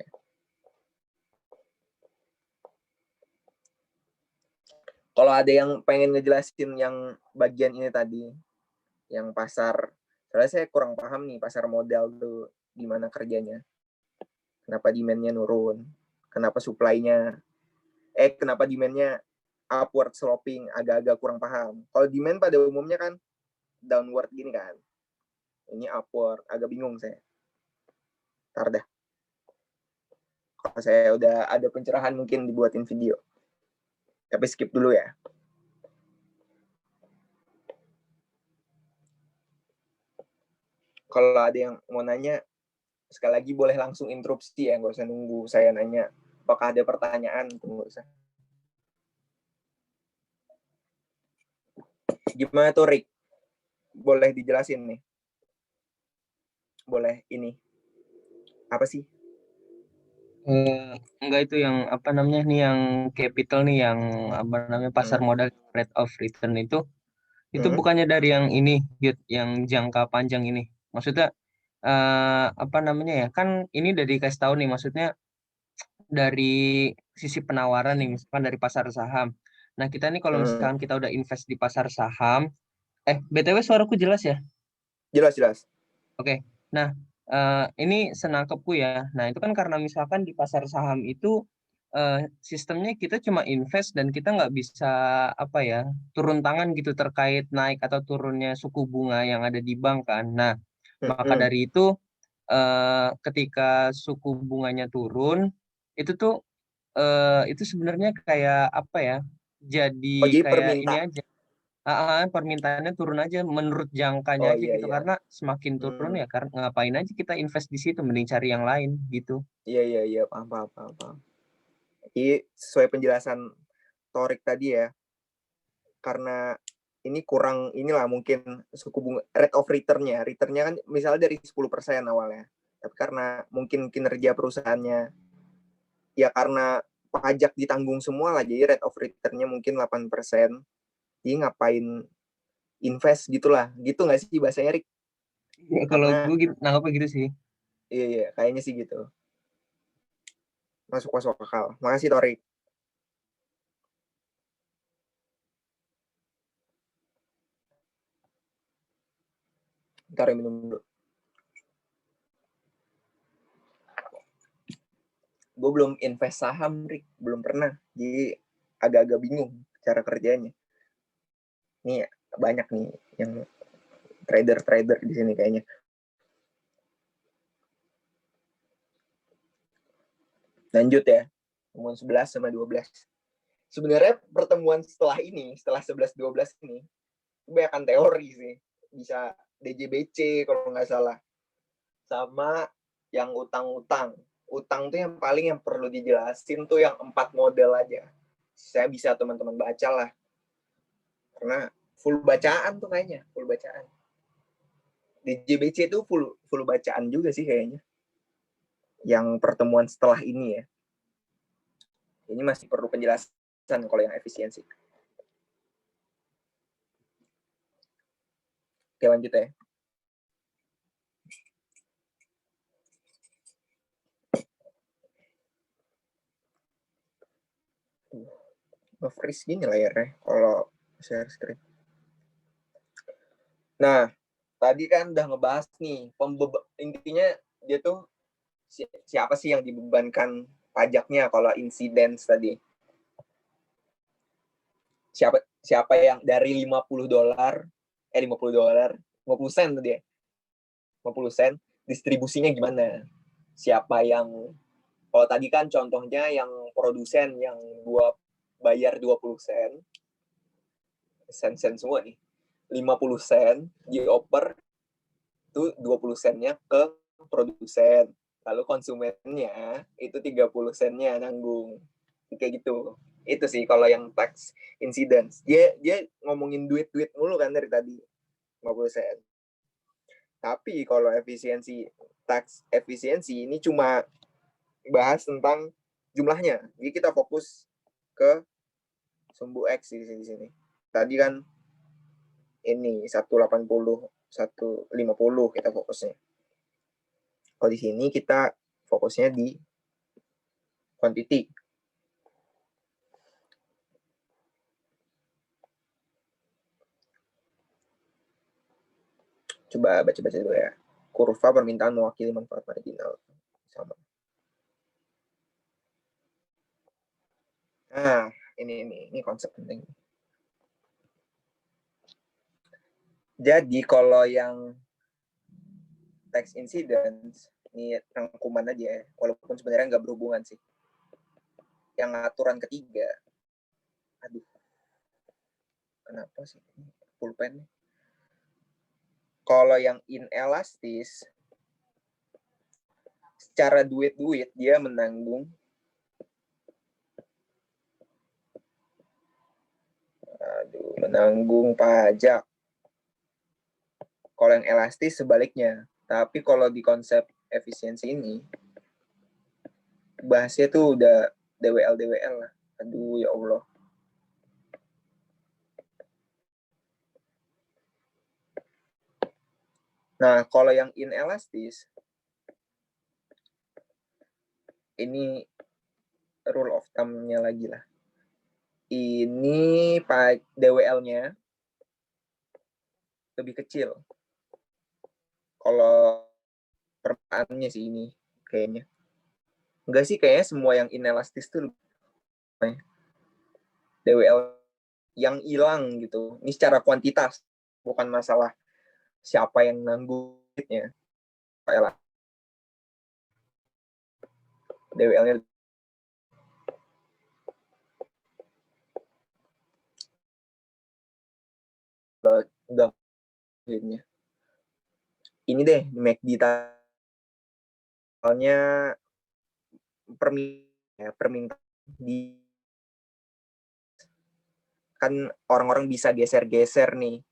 Kalau ada yang pengen ngejelasin yang bagian ini tadi, yang pasar, soalnya saya kurang paham nih pasar modal tuh gimana kerjanya. Kenapa demand-nya nurun? Kenapa supply-nya kenapa demand-nya upward sloping, agak-agak kurang paham. Kalau demand pada umumnya kan downward gini kan. Ini upward, agak bingung saya. Ntar dah. Kalau saya udah ada pencerahan mungkin dibuatin video. Tapi skip dulu ya. Kalau ada yang mau nanya, sekali lagi boleh langsung interupsi ya, nggak usah nunggu saya nanya. Apakah ada pertanyaan? Nggak usah. Gimana tuh, Rick? Boleh dijelasin nih? Boleh ini. Apa sih? Enggak, itu yang apa namanya nih, yang capital nih, yang apa namanya, pasar modal rate of return itu bukannya dari yang ini, Yud, yang jangka panjang ini. Maksudnya apa namanya ya? Kan ini dari kasih tahu nih, maksudnya dari sisi penawaran nih, misalkan dari pasar saham. Nah, kita nih kalau misalkan kita udah invest di pasar saham, BTW suaraku jelas ya? Jelas, jelas. Oke. Nah, ini senangkepku ya. Nah, itu kan karena misalkan di pasar saham itu sistemnya kita cuma invest dan kita nggak bisa apa ya, turun tangan gitu terkait naik atau turunnya suku bunga yang ada di bank kan. Nah, maka dari itu ketika suku bunganya turun, itu tuh itu sebenarnya kayak apa ya? Jadi Oh, jadi kayak ini permintaan. aja. Permintaannya turun aja menurut jangkanya Oh, aja iya, gitu, iya. karena semakin turun ya karena ngapain aja kita invest di situ, mending cari yang lain gitu. Iya, iya, iya. Paham, paham, paham, paham. Jadi sesuai penjelasan Torik tadi ya, karena ini kurang inilah mungkin suku bunga rate of return-nya. Return-nya kan misalnya dari 10% awalnya. Tapi karena mungkin kinerja perusahaannya ya karena pajak ditanggung semua lah, jadi rate of return-nya mungkin 8%. Jadi ngapain invest gitulah. Gitu nggak sih bahasanya, Rik? Ya, kalau Karena gue gitu, nangkapnya gitu sih. iya, iya, kayaknya sih gitu. Masuk akal. Makasih, Torik. Ntar minum dulu. Gue belum invest saham, Rik. Belum pernah. Jadi agak-agak bingung cara kerjanya. Ini banyak nih yang trader-trader di sini kayaknya. Lanjut ya. Pertemuan 11 sama 12. Sebenarnya pertemuan setelah ini, setelah 11-12 ini, kebanyakan teori sih. Bisa DJBC kalau nggak salah. Sama yang utang-utang. Utang tuh yang paling yang perlu dijelasin tuh yang 4 model aja. Saya bisa teman-teman baca lah. Karena full bacaan tuh kayaknya. Full bacaan. DJBC itu full bacaan juga sih kayaknya. Yang pertemuan setelah ini ya. Ini masih perlu penjelasan kalau yang efisiensi. Oke, lanjut ya. Nge-freeze gini layarnya kalau share screen. Nah, tadi kan udah ngebahas nih, intinya dia tuh siapa sih yang dibebankan pajaknya kalau insiden tadi. Siapa yang dari $50, 50 sen tadi ya. 50 sen, distribusinya gimana? Siapa yang kalau tadi kan contohnya yang produsen yang bayar 20 sen, sen semua nih. 50 sen dioper itu 20 sennya ke produsen. Lalu konsumennya itu 30 sennya nanggung. Kayak gitu. Itu sih kalau yang tax incidence. Dia ngomongin duit-duit mulu kan dari tadi. 50 sen. Tapi kalau tax efisiensi ini cuma bahas tentang jumlahnya. Jadi kita fokus ke sumbu X di sini. Tadi kan ini 180, 150 kita fokusnya. Kalau di sini kita fokusnya di quantity. Coba baca-baca dulu ya. Kurva permintaan mewakili manfaat marginal. Sama. Nah, ini konsep penting. Jadi kalau yang tax incidence, ini rangkuman aja ya, walaupun sebenarnya nggak berhubungan sih. Yang aturan ketiga, aduh, kenapa sih pulpen? Kalau yang inelastis, secara duit-duit dia menanggung pajak. Kalau yang elastis sebaliknya. Tapi kalau di konsep efisiensi ini, bahasnya tuh udah DWL lah. Aduh ya Allah. Nah, kalau yang inelastis, ini rule of thumb-nya lagi lah. Ini DWL-nya lebih kecil. Kalau perbedaannya sih ini kayaknya. Enggak sih, kayaknya semua yang inelastis tuh DWL yang hilang gitu. Ini secara kuantitas, bukan masalah siapa yang nanggungnya. DWL-nya enggak ini. Ini deh MACD tanya permintaan di kan orang-orang bisa geser-geser nih,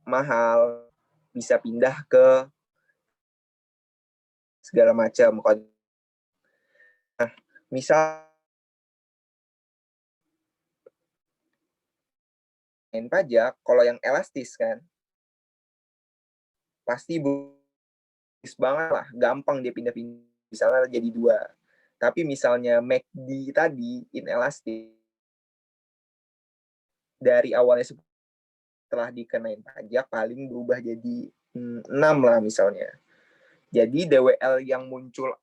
mahal, bisa pindah ke segala macam. Nah, misal pajak, kalau yang elastis kan, pasti banget lah, gampang dia pindah-pindah, misalnya jadi 2. Tapi misalnya MACD tadi, inelastis, dari awalnya setelah dikenain pajak, paling berubah jadi 6 lah misalnya. Jadi DWL yang muncul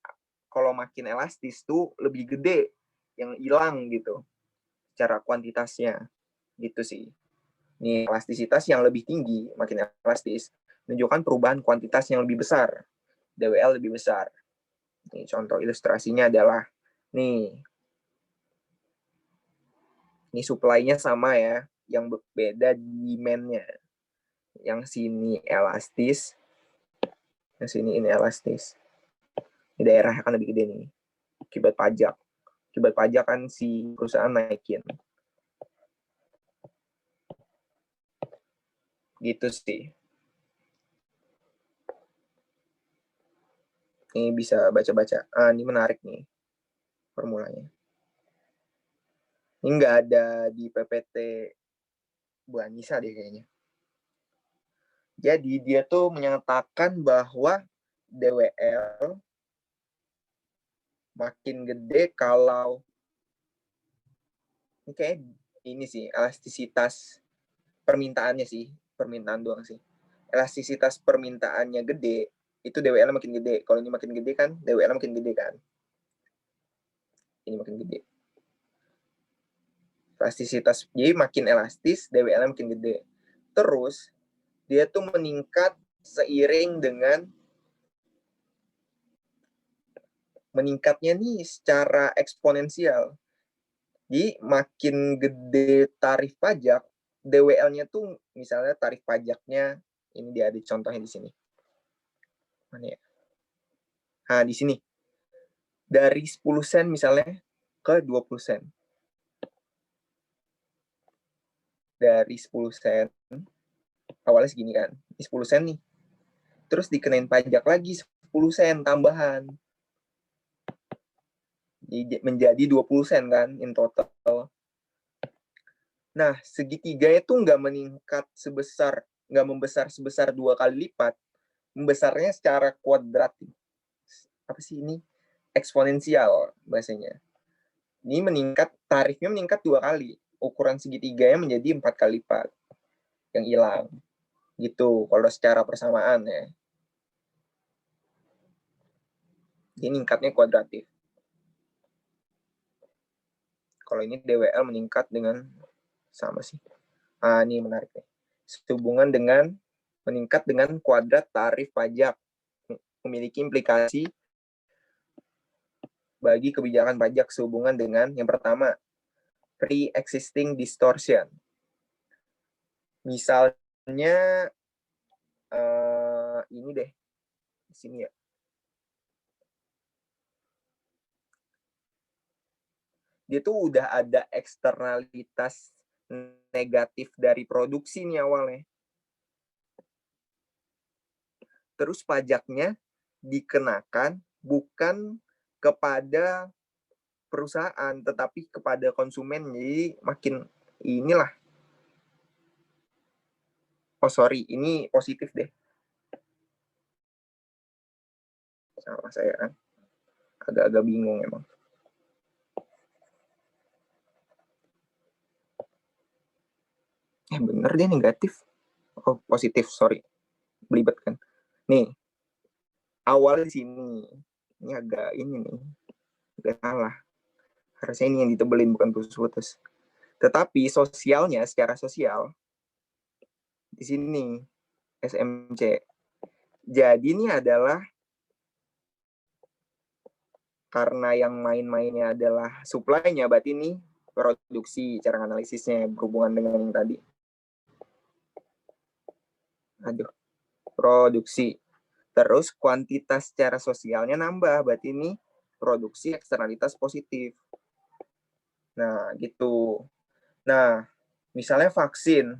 kalau makin elastis tuh lebih gede yang hilang gitu secara kuantitasnya gitu sih. Ini elastisitas yang lebih tinggi, makin elastis, menunjukkan perubahan kuantitas yang lebih besar. DWL lebih besar. Ini contoh ilustrasinya adalah nih. Ini supply-nya sama ya, yang beda demand-nya. Yang sini elastis, yang sini inelastis. Di daerah akan lebih gede nih, akibat pajak. Akibat pajak kan si perusahaan naikin. Gitu sih. Ini bisa baca-baca. Ini menarik nih formulanya. Ini nggak ada di PPT Bu Anissa deh kayaknya. Jadi dia tuh menyatakan bahwa DWL makin gede kalau ini kayak ini sih elastisitas permintaannya sih, permintaan doang sih. Elastisitas permintaannya gede, itu DWL makin gede. Kalau ini makin gede kan, DWL makin gede kan. Ini makin gede. Elastisitas, jadi makin elastis, DWL makin gede. Terus, dia tuh meningkat seiring dengan meningkatnya nih secara eksponensial. Jadi makin gede tarif pajak, DWL-nya tuh misalnya tarif pajaknya, ini dia ada contohnya di sini. Mana ya? Nah, di sini. Dari 10 sen misalnya ke 20 sen. Dari 10 sen, awalnya segini kan, ini 10 sen nih. Terus dikenain pajak lagi 10 sen tambahan. Menjadi 20 sen kan in total. Nah, segitiga itu nggak membesar sebesar 2 kali lipat. Membesarnya secara kuadratik. Apa sih ini? Eksponensial bahasanya. Ini tarifnya meningkat 2 kali. Ukuran segitiganya menjadi 4 kali lipat yang hilang. Gitu kalau secara persamaan ya. Ini meningkatnya kuadratif. Kalau ini DWL meningkat dengan sama sih. Ini menarik nih. Sehubungan dengan meningkat dengan kuadrat tarif pajak memiliki implikasi bagi kebijakan pajak sehubungan dengan yang pertama, pre-existing distortion. Misalnya ini deh di sini ya. Dia tuh udah ada eksternalitas negatif dari produksi nih awalnya. Terus pajaknya dikenakan bukan kepada perusahaan tetapi kepada konsumen. Jadi makin inilah. Oh sorry, ini positif deh. Salah saya kan. Agak-agak bingung emang. Bener dia negatif. Oh positif, sorry. Belibet kan. Nih, awal di sini. Ini agak ini nih. Agak salah. Harusnya ini yang ditebelin bukan putus-putus. Tetapi sosialnya secara sosial di sini SMC. Jadi ini adalah karena yang main-mainnya adalah supply-nya, berarti ini produksi, cara analisisnya berhubungan dengan yang tadi. Produksi. Terus kuantitas secara sosialnya nambah, berarti ini produksi eksternalitas positif. Nah, gitu. Nah, misalnya vaksin,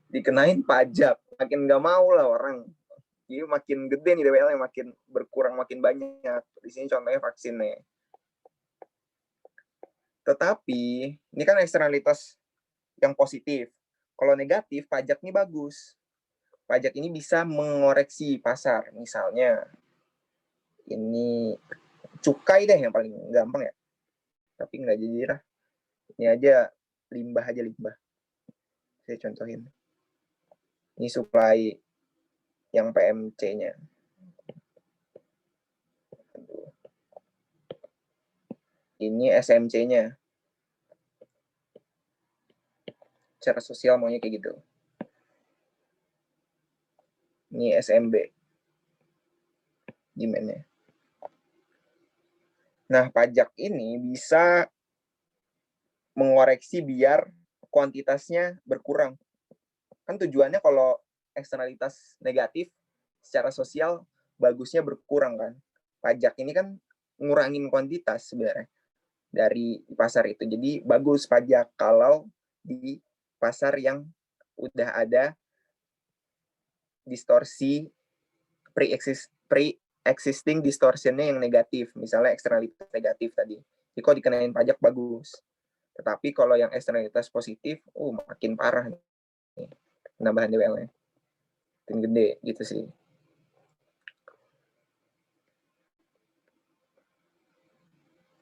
dikenain pajak, makin nggak mau lah orang. Jadi makin gede nih DWL-nya, makin berkurang, makin banyak. Di sini contohnya vaksin nih. Tetapi, ini kan eksternalitas yang positif. Kalau negatif, pajak ini bagus. Pajak ini bisa mengoreksi pasar. Misalnya, ini cukai deh yang paling gampang ya. Tapi nggak jadi lah. Ini aja limbah aja limbah. Saya contohin. Ini supply yang PMC-nya. Ini SMC-nya. Secara sosial maunya kayak gitu. Ini SMB. Demand-nya. Nah, pajak ini bisa mengoreksi biar kuantitasnya berkurang. Kan tujuannya kalau eksternalitas negatif secara sosial bagusnya berkurang kan. Pajak ini kan ngurangin kuantitas sebenarnya dari pasar itu. Jadi bagus pajak kalau di pasar yang udah ada distorsi pre-existing distortionnya yang negatif, misalnya eksternalitas negatif tadi. Jadi kalau dikenain pajak bagus. Tetapi kalau yang eksternalitas positif, makin parah nih penambahan DWL-nya. Makin gede gitu sih.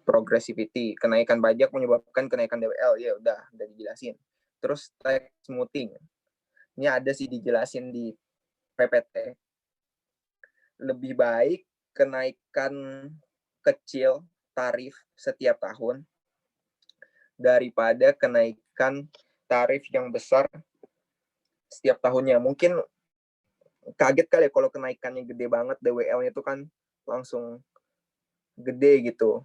Progressivity, kenaikan pajak menyebabkan kenaikan DWL, ya udah dijelasin. Terus tax smoothing, ini ada sih dijelasin di PPT. Lebih baik kenaikan kecil tarif setiap tahun daripada kenaikan tarif yang besar setiap tahunnya. Mungkin kaget kali ya kalau kenaikannya gede banget, DWL-nya itu kan langsung gede gitu.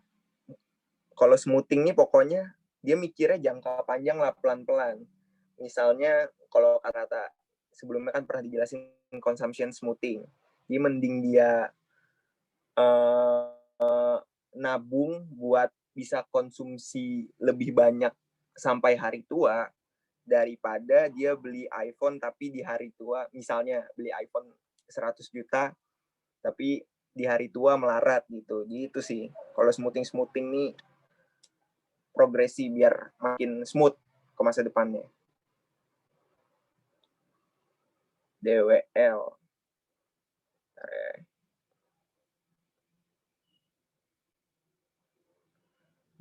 Kalau smoothing nih pokoknya dia mikirnya jangka panjang lah, pelan-pelan. Misalnya kalau kata sebelumnya kan pernah dijelasin consumption smoothing. Jadi mending dia nabung buat bisa konsumsi lebih banyak sampai hari tua daripada dia beli iPhone tapi di hari tua, misalnya beli iPhone 100 juta tapi di hari tua melarat gitu. Gitu sih. Kalau smoothing nih progresi biar makin smooth ke masa depannya. DWL.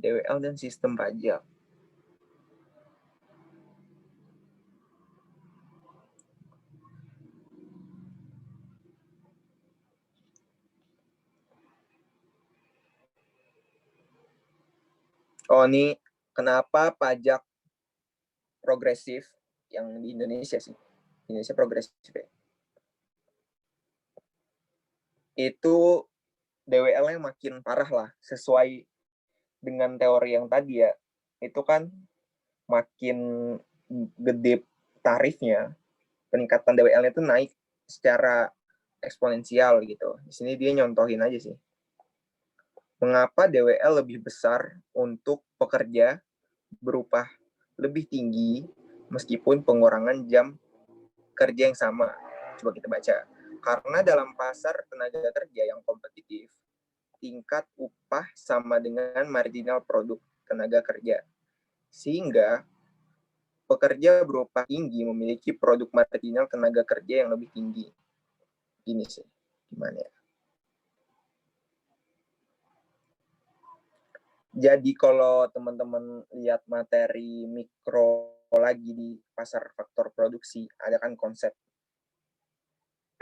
DWL dan sistem pajak. Oh, ini kenapa pajak progresif yang di Indonesia sih? Indonesia progresif ya. Itu DWL-nya makin parah lah, sesuai dengan teori yang tadi ya. Itu kan makin gede tarifnya, peningkatan DWL-nya itu naik secara eksponensial gitu. Di sini dia nyontohin aja sih. Mengapa DWL lebih besar untuk pekerja berupa lebih tinggi meskipun pengurangan jam kerja yang sama? Coba kita baca. Karena dalam pasar tenaga kerja yang kompetitif, tingkat upah sama dengan marginal produk tenaga kerja. Sehingga pekerja berupah tinggi memiliki produk marginal tenaga kerja yang lebih tinggi. Ini sih, gimana ya? Jadi kalau teman-teman lihat materi mikro lagi di pasar faktor produksi, ada kan konsep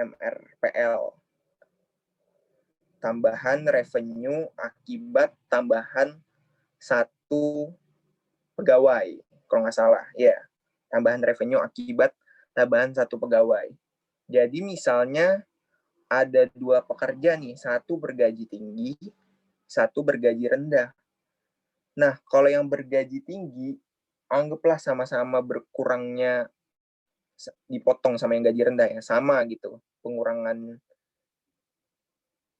MRPL, tambahan revenue akibat tambahan satu pegawai, kalau nggak salah, ya, tambahan revenue akibat tambahan satu pegawai. Jadi misalnya ada dua pekerja nih, satu bergaji tinggi, satu bergaji rendah. Nah, kalau yang bergaji tinggi, anggaplah sama-sama berkurangnya, dipotong sama yang gaji rendah ya, sama gitu, pengurangan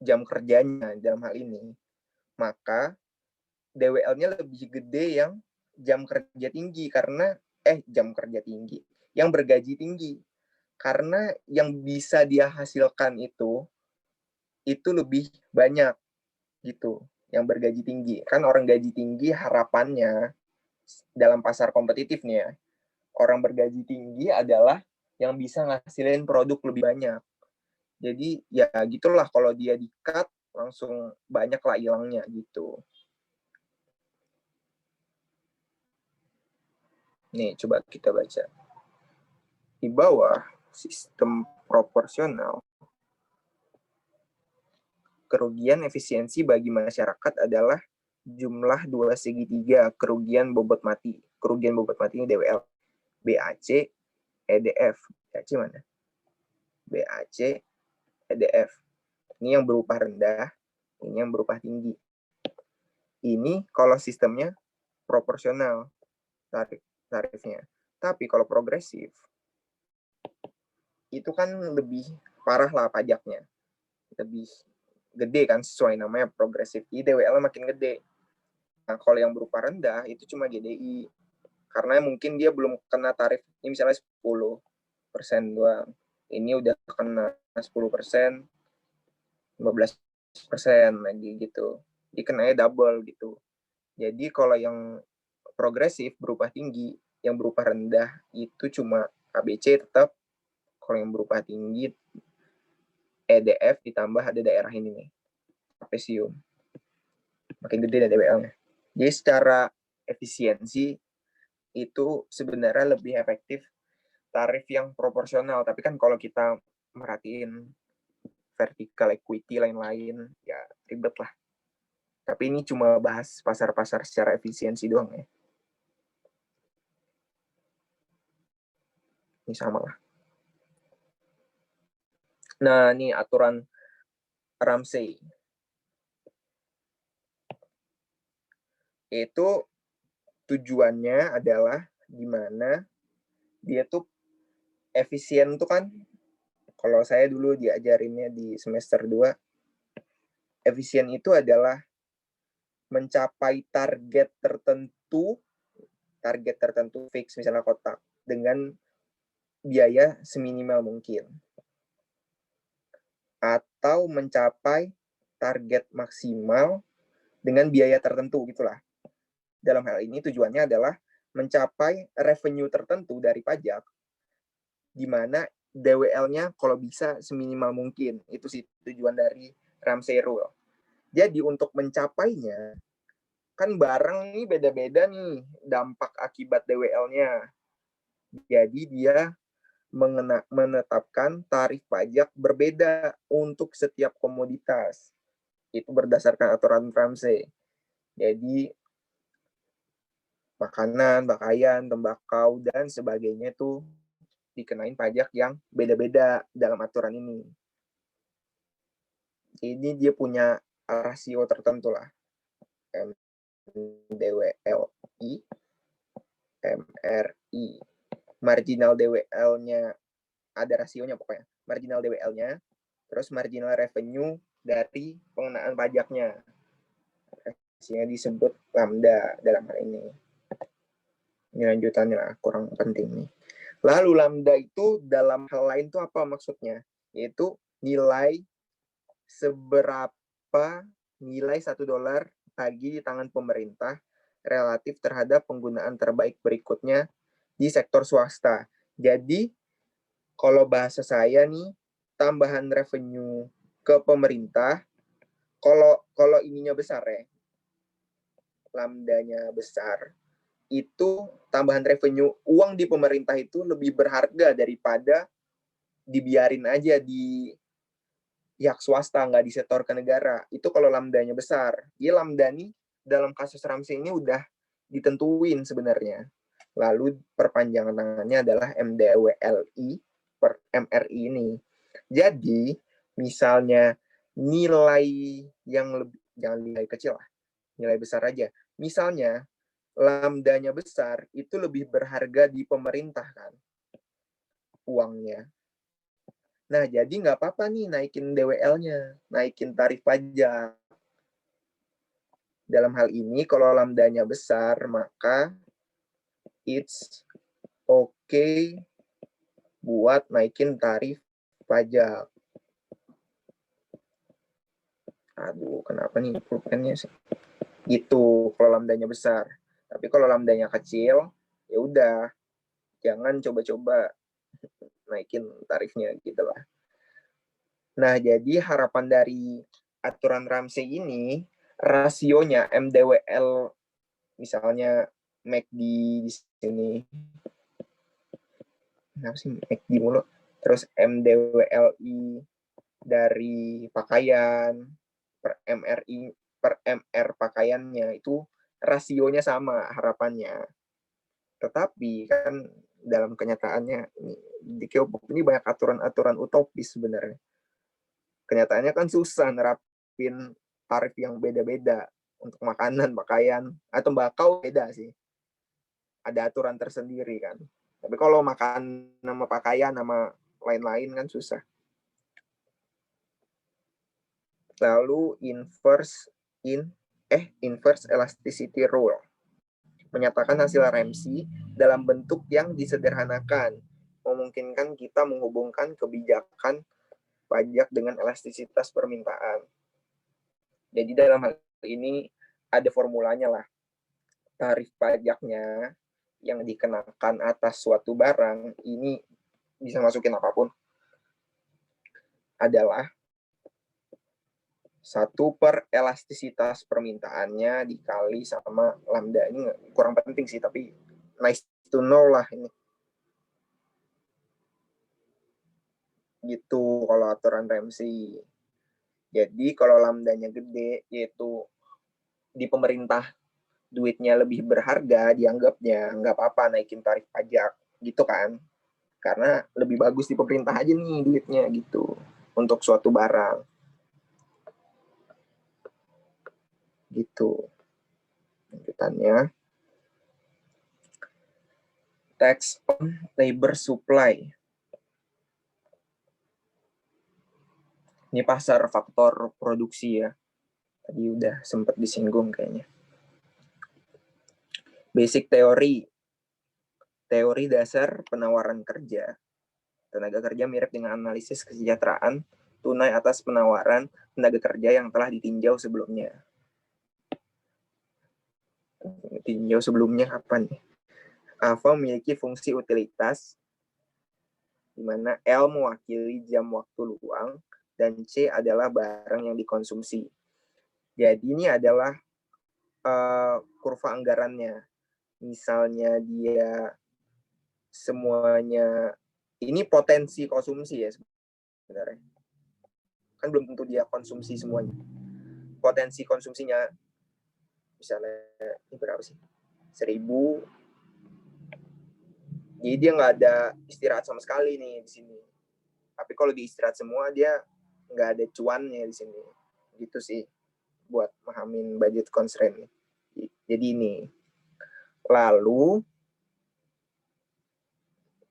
jam kerjanya dalam hal ini. Maka DWL-nya lebih gede yang jam kerja tinggi yang bergaji tinggi. Karena yang bisa dia hasilkan itu lebih banyak gitu, yang bergaji tinggi. Kan orang gaji tinggi harapannya dalam pasar kompetitif nih ya, orang bergaji tinggi adalah yang bisa ngasilin produk lebih banyak. Jadi ya gitulah, kalau dia di-cut langsung banyak lah hilangnya gitu. Nih, coba kita baca. Di bawah sistem proporsional, kerugian efisiensi bagi masyarakat adalah jumlah dua segitiga kerugian bobot mati. Kerugian bobot mati ini DWL. BAC, EDF. BAC mana? BAC, EDF. Ini yang berupa rendah, ini yang berupa tinggi. Ini kalau sistemnya proporsional tarifnya. Tapi kalau progresif, itu kan lebih parah lah pajaknya. Lebih gede kan, sesuai namanya progresif. DWL makin gede. Nah, kalau yang berupa rendah, itu cuma GDI. Karena mungkin dia belum kena tarif, ini misalnya 10% doang. Ini udah kena 10%, 15% lagi gitu. Jadi kenanya double gitu. Jadi kalau yang progresif berupa tinggi, yang berupa rendah itu cuma ABC tetap. Kalau yang berupa tinggi EDF ditambah ada daerah ini nih, trapesium. Makin gede dari DWL-nya. Jadi secara efisiensi itu sebenarnya lebih efektif tarif yang proporsional. Tapi kan kalau kita merhatiin vertical equity lain-lain, ya ribet lah. Tapi ini cuma bahas pasar-pasar secara efisiensi doang ya. Ini sama lah. Nah, ini aturan Ramsey. Itu tujuannya adalah gimana dia tuh efisien tuh kan, kalau saya dulu diajarinnya di semester 2, efisien itu adalah mencapai target tertentu fix, misalnya kotak, dengan biaya seminimal mungkin. Atau mencapai target maksimal dengan biaya tertentu gitulah. Dalam hal ini tujuannya adalah mencapai revenue tertentu dari pajak, di mana DWL-nya kalau bisa seminimal mungkin. Itu sih tujuan dari Ramsey Rule. Jadi untuk mencapainya, kan barang nih beda-beda nih dampak akibat DWL-nya. Jadi dia menetapkan tarif pajak berbeda untuk setiap komoditas. Itu berdasarkan aturan Ramsey. Jadi makanan, pakaian, tembakau, dan sebagainya itu dikenain pajak yang beda-beda dalam aturan ini. Ini dia punya rasio tertentu lah. MDWLI, MRI. Marginal DWL-nya ada rasionya pokoknya. Marginal DWL-nya, terus marginal revenue dari pengenaan pajaknya. Rasionya disebut lambda dalam hal ini. Ini lanjutannya lah, kurang penting nih. Lalu lambda itu dalam hal lain itu apa maksudnya? Yaitu nilai seberapa nilai $1 lagi di tangan pemerintah relatif terhadap penggunaan terbaik berikutnya di sektor swasta. Jadi, kalau bahasa saya nih, tambahan revenue ke pemerintah, kalau ininya besar ya, lambdanya besar, itu tambahan revenue uang di pemerintah itu lebih berharga daripada dibiarin aja di pihak swasta, nggak disetor ke negara. Itu kalau lambdanya besar. Dia lambda nih dalam kasus Ramsey ini udah ditentuin sebenarnya. Lalu perpanjangan tangannya adalah MDWLI per MRI ini. Jadi, misalnya nilai yang lebih, jangan nilai kecil lah, nilai besar aja. Misalnya, lambdanya besar, itu lebih berharga di pemerintah kan, uangnya. Nah, jadi nggak apa-apa nih naikin DWL-nya, naikin tarif pajak. Dalam hal ini, kalau lambdanya besar, maka it's okay buat naikin tarif pajak. Aduh, kenapa nih pulpennya sih? Gitu, kalau lambdanya besar. Tapi kalau lambdanya kecil, ya udah, jangan coba-coba naikin tarifnya gitu lah. Nah, jadi harapan dari aturan Ramsey ini, rasionya MDWL, misalnya McD di sini, kenapa sih McD mulu? Terus MDWLI dari pakaian, per MRI, per MR pakaiannya, itu rasionya sama harapannya. Tetapi kan dalam kenyataannya, di K-pop ini banyak aturan-aturan utopis sebenarnya. Kenyataannya kan susah nerapin tarif yang beda-beda untuk makanan, pakaian, atau tembakau beda sih. Ada aturan tersendiri kan. Tapi kalau makan nama pakaian, nama lain-lain kan susah. Lalu inverse elasticity rule menyatakan hasil Ramsey dalam bentuk yang disederhanakan, memungkinkan kita menghubungkan kebijakan pajak dengan elastisitas permintaan. Jadi dalam hal ini ada formulanya lah. Tarif pajaknya yang dikenakan atas suatu barang ini bisa masukin apapun adalah 1 per elastisitas permintaannya dikali sama lambda. Ini kurang penting sih, tapi nice to know lah ini. Gitu kalau aturan Ramsey. Jadi kalau lambdanya gede, yaitu di pemerintah duitnya lebih berharga, dianggapnya nggak apa-apa naikin tarif pajak gitu kan, karena lebih bagus di pemerintah aja nih duitnya gitu untuk suatu barang gitu. Lanjutannya, tax on labor supply. Ini pasar faktor produksi ya, tadi udah sempat disinggung kayaknya. Basic teori dasar penawaran kerja. Tenaga kerja mirip dengan analisis kesejahteraan tunai atas penawaran tenaga kerja yang telah ditinjau sebelumnya. Tinjau sebelumnya kapan nih? Alpha memiliki fungsi utilitas, di mana L mewakili jam waktu luang, dan C adalah barang yang dikonsumsi. Jadi ini adalah kurva anggarannya. Misalnya dia semuanya, ini potensi konsumsi ya sebenarnya. Kan belum tentu dia konsumsi semuanya. Potensi konsumsinya, misalnya ini berapa sih? 1.000. Jadi dia nggak ada istirahat sama sekali nih di sini. Tapi kalau di istirahat semua dia nggak ada cuannya di sini. Gitu sih buat memahamin budget constraint. Jadi ini. Lalu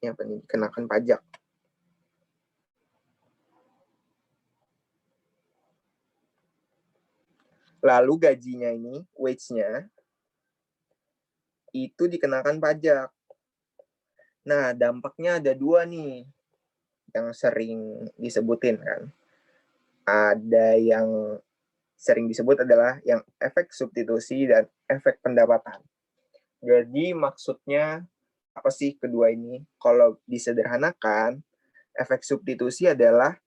yang penting kenakan pajak. Lalu gajinya ini, wage-nya itu dikenakan pajak. Nah, dampaknya ada 2 nih yang sering disebutin kan. Ada yang sering disebut adalah yang efek substitusi dan efek pendapatan. Jadi maksudnya apa sih kedua ini? Kalau disederhanakan, efek substitusi adalah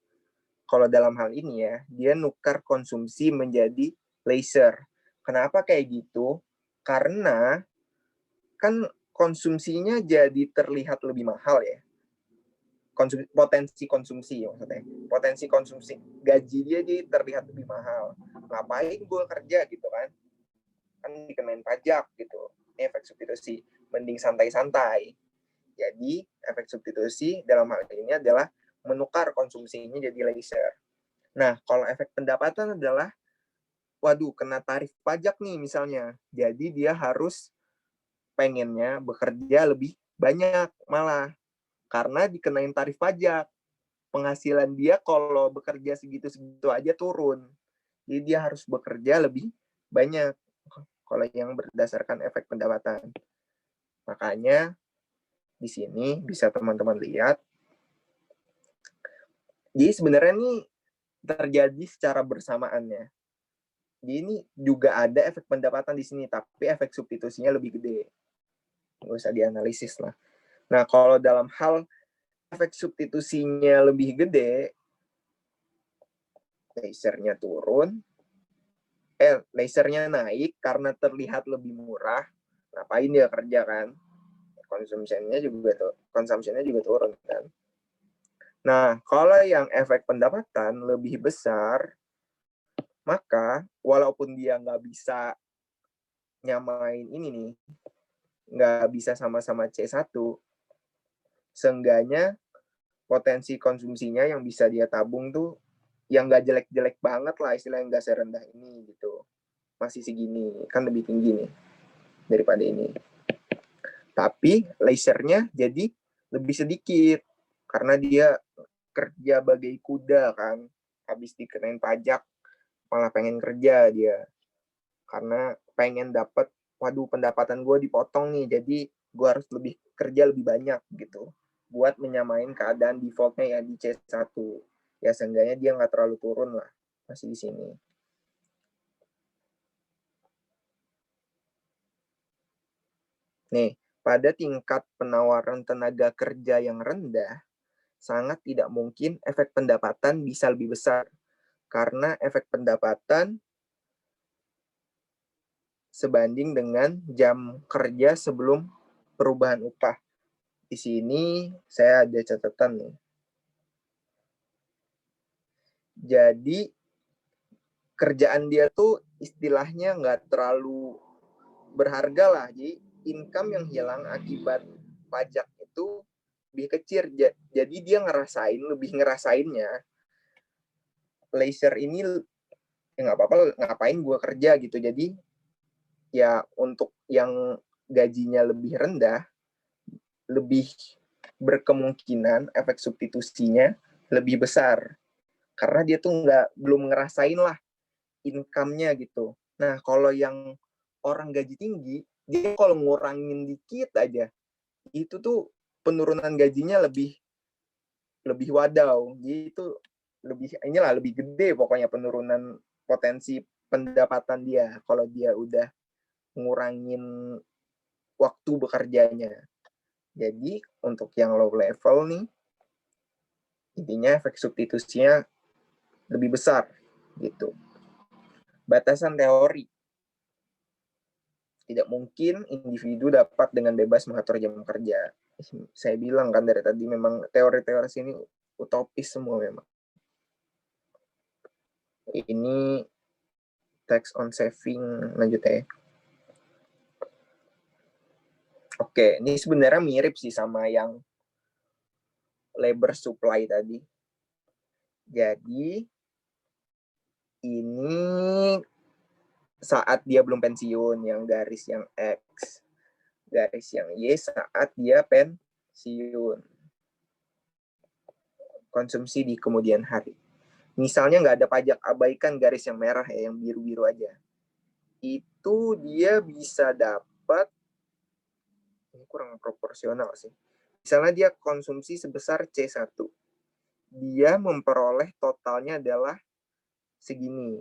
kalau dalam hal ini ya, dia nukar konsumsi menjadi leisure. Kenapa kayak gitu? Karena kan konsumsinya jadi terlihat lebih mahal ya. Potensi konsumsi maksudnya. Potensi konsumsi gaji dia jadi terlihat lebih mahal. Ngapain gue kerja gitu kan? Kan dikenain pajak gitu. Ini efek substitusi. Mending santai-santai. Jadi efek substitusi dalam hal ini adalah menukar konsumsinya jadi leisure. Nah, kalau efek pendapatan adalah waduh kena tarif pajak nih misalnya. Jadi dia harus pengennya bekerja lebih banyak malah karena dikenain tarif pajak. Penghasilan dia kalau bekerja segitu-segitu aja turun. Jadi dia harus bekerja lebih banyak kalau yang berdasarkan efek pendapatan. Makanya di sini bisa teman-teman lihat. Jadi sebenarnya ini terjadi secara bersamaannya. Jadi ini juga ada efek pendapatan di sini, tapi efek substitusinya lebih gede. Nggak usah dianalisis lah. Nah, kalau dalam hal efek substitusinya lebih gede, lasernya turun, lasernya naik karena terlihat lebih murah, ngapain dia kerja kan? Konsumsinya juga turun kan. Nah, kalau yang efek pendapatan lebih besar, maka walaupun dia nggak bisa nyamain ini nih, nggak bisa sama-sama C1, seenggaknya potensi konsumsinya yang bisa dia tabung tuh yang nggak jelek-jelek banget lah, istilahnya nggak serendah ini gitu. Masih segini, kan lebih tinggi nih daripada ini. Tapi lasernya jadi lebih sedikit karena dia kerja bagai kuda kan, habis dikenain pajak malah pengen kerja dia karena pengen dapat, waduh pendapatan gue dipotong nih, jadi gue harus lebih kerja lebih banyak gitu buat menyamain keadaan defaultnya ya di C1. Ya seenggaknya dia nggak terlalu turun lah, masih di sini. Nih, pada tingkat penawaran tenaga kerja yang rendah, sangat tidak mungkin efek pendapatan bisa lebih besar. Karena efek pendapatan sebanding dengan jam kerja sebelum perubahan upah. Di sini saya ada catatan nih. Jadi kerjaan dia tuh istilahnya nggak terlalu berharga lah. Jadi income yang hilang akibat pajak itu lebih kecil. Jadi dia lebih ngerasainnya laser ini ya nggak apa-apa, ngapain gue kerja gitu. Jadi ya untuk yang gajinya lebih rendah, lebih berkemungkinan efek substitusinya lebih besar karena dia tuh belum ngerasain lah income-nya gitu. Nah, kalau yang orang gaji tinggi, dia kalau ngurangin dikit aja, itu tuh penurunan gajinya lebih wadaw. Jadi itu lebih gede pokoknya penurunan potensi pendapatan dia kalau dia udah ngurangin waktu bekerjanya. Jadi untuk yang low level nih, intinya efek substitusinya lebih besar gitu. Batasan teori. Tidak mungkin individu dapat dengan bebas mengatur jam kerja. Saya bilang kan dari tadi memang teori-teori sini utopis semua memang. Ini tax on saving lanjut ya. Oke, ini sebenarnya mirip sih sama yang labor supply tadi. Jadi ini saat dia belum pensiun, yang garis yang X. Garis yang Y saat dia pensiun. Konsumsi di kemudian hari. Misalnya nggak ada pajak, abaikan garis yang merah ya, yang biru-biru aja. Itu dia bisa dapat, ini kurang proporsional sih. Misalnya dia konsumsi sebesar C1. Dia memperoleh totalnya adalah segini.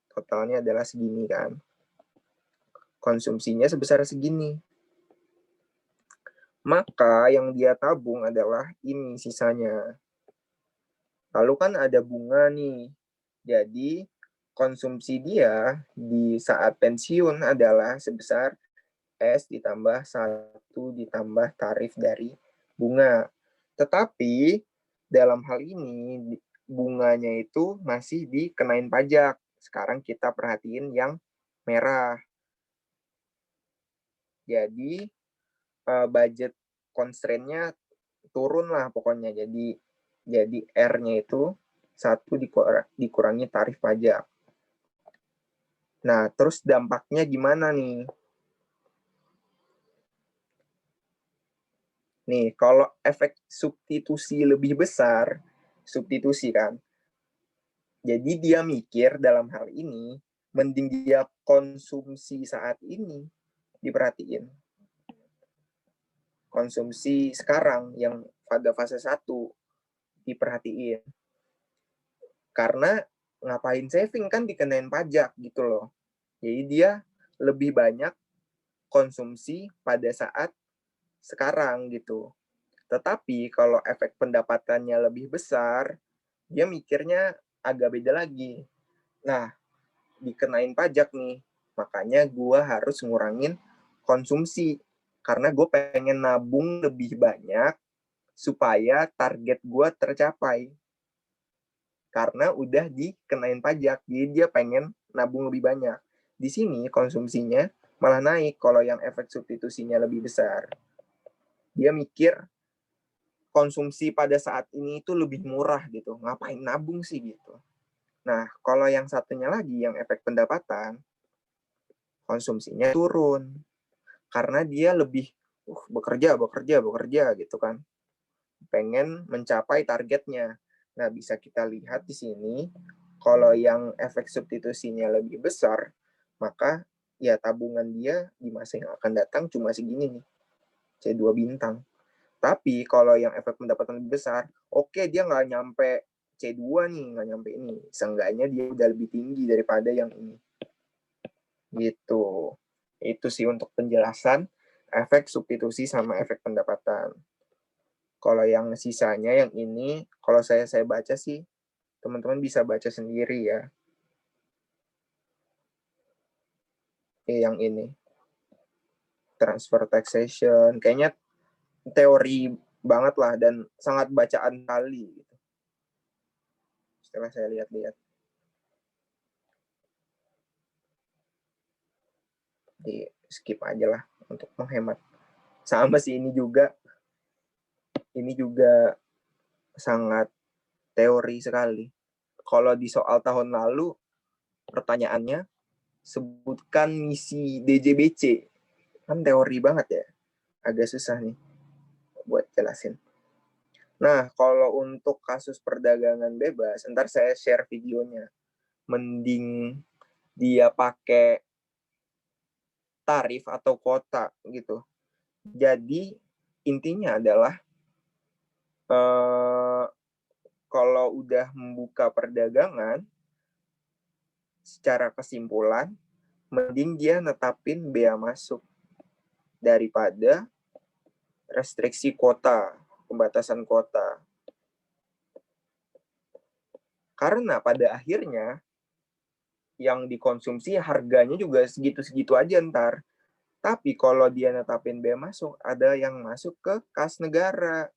Totalnya adalah segini kan. Konsumsinya sebesar segini. Maka yang dia tabung adalah ini sisanya. Lalu kan ada bunga nih. Jadi konsumsi dia di saat pensiun adalah sebesar S ditambah 1 ditambah tarif dari bunga. Tetapi dalam hal ini bunganya itu masih dikenain pajak. Sekarang kita perhatiin yang merah. Jadi budget constraint-nya turun lah pokoknya. Jadi R-nya itu 1 dikurangi tarif pajak. Nah, terus dampaknya gimana nih? Nih, kalau efek substitusi lebih besar, substitusi kan, jadi dia mikir dalam hal ini, mending dia konsumsi saat ini, diperhatiin. Konsumsi sekarang yang pada fase 1, diperhatiin. Karena ngapain saving kan dikenain pajak gitu loh. Jadi dia lebih banyak konsumsi pada saat sekarang gitu. Tetapi kalau efek pendapatannya lebih besar, dia mikirnya agak beda lagi. Nah, dikenain pajak nih, makanya gue harus ngurangin konsumsi. Karena gue pengen nabung lebih banyak supaya target gue tercapai. Karena udah dikenain pajak, jadi dia pengen nabung lebih banyak. Di sini konsumsinya malah naik kalau yang efek substitusinya lebih besar. Dia mikir konsumsi pada saat ini itu lebih murah gitu. Ngapain nabung sih gitu. Nah, kalau yang satunya lagi, yang efek pendapatan, konsumsinya turun. Karena dia lebih bekerja gitu kan. Pengen mencapai targetnya. Nah, bisa kita lihat di sini, kalau yang efek substitusinya lebih besar, maka ya tabungan dia di masa yang akan datang cuma segini nih, C2 bintang. Tapi kalau yang efek pendapatan lebih besar, oke dia nggak nyampe C2 nih, nggak nyampe ini. Seenggaknya dia udah lebih tinggi daripada yang ini. Gitu. Itu sih untuk penjelasan efek substitusi sama efek pendapatan. Kalau yang sisanya yang ini, kalau saya baca sih, teman-teman bisa baca sendiri ya. Yang ini. Transfer taxation. Kayaknya teori banget lah dan sangat bacaan kali gitu. Setelah saya lihat-lihat. Di skip aja lah untuk menghemat. Sama sih ini juga sangat teori sekali. Kalau di soal tahun lalu pertanyaannya sebutkan misi DJBC. Kan teori banget ya. Agak susah nih buat jelasin. Nah, kalau untuk kasus perdagangan bebas, ntar saya share videonya. Mending dia pakai tarif atau kuota gitu. Jadi intinya adalah kalau udah membuka perdagangan, secara kesimpulan, mending dia netapin bea masuk daripada restriksi kuota, pembatasan kuota. Karena pada akhirnya yang dikonsumsi harganya juga segitu-segitu aja ntar. Tapi kalau dia netapin bea masuk, ada yang masuk ke kas negara.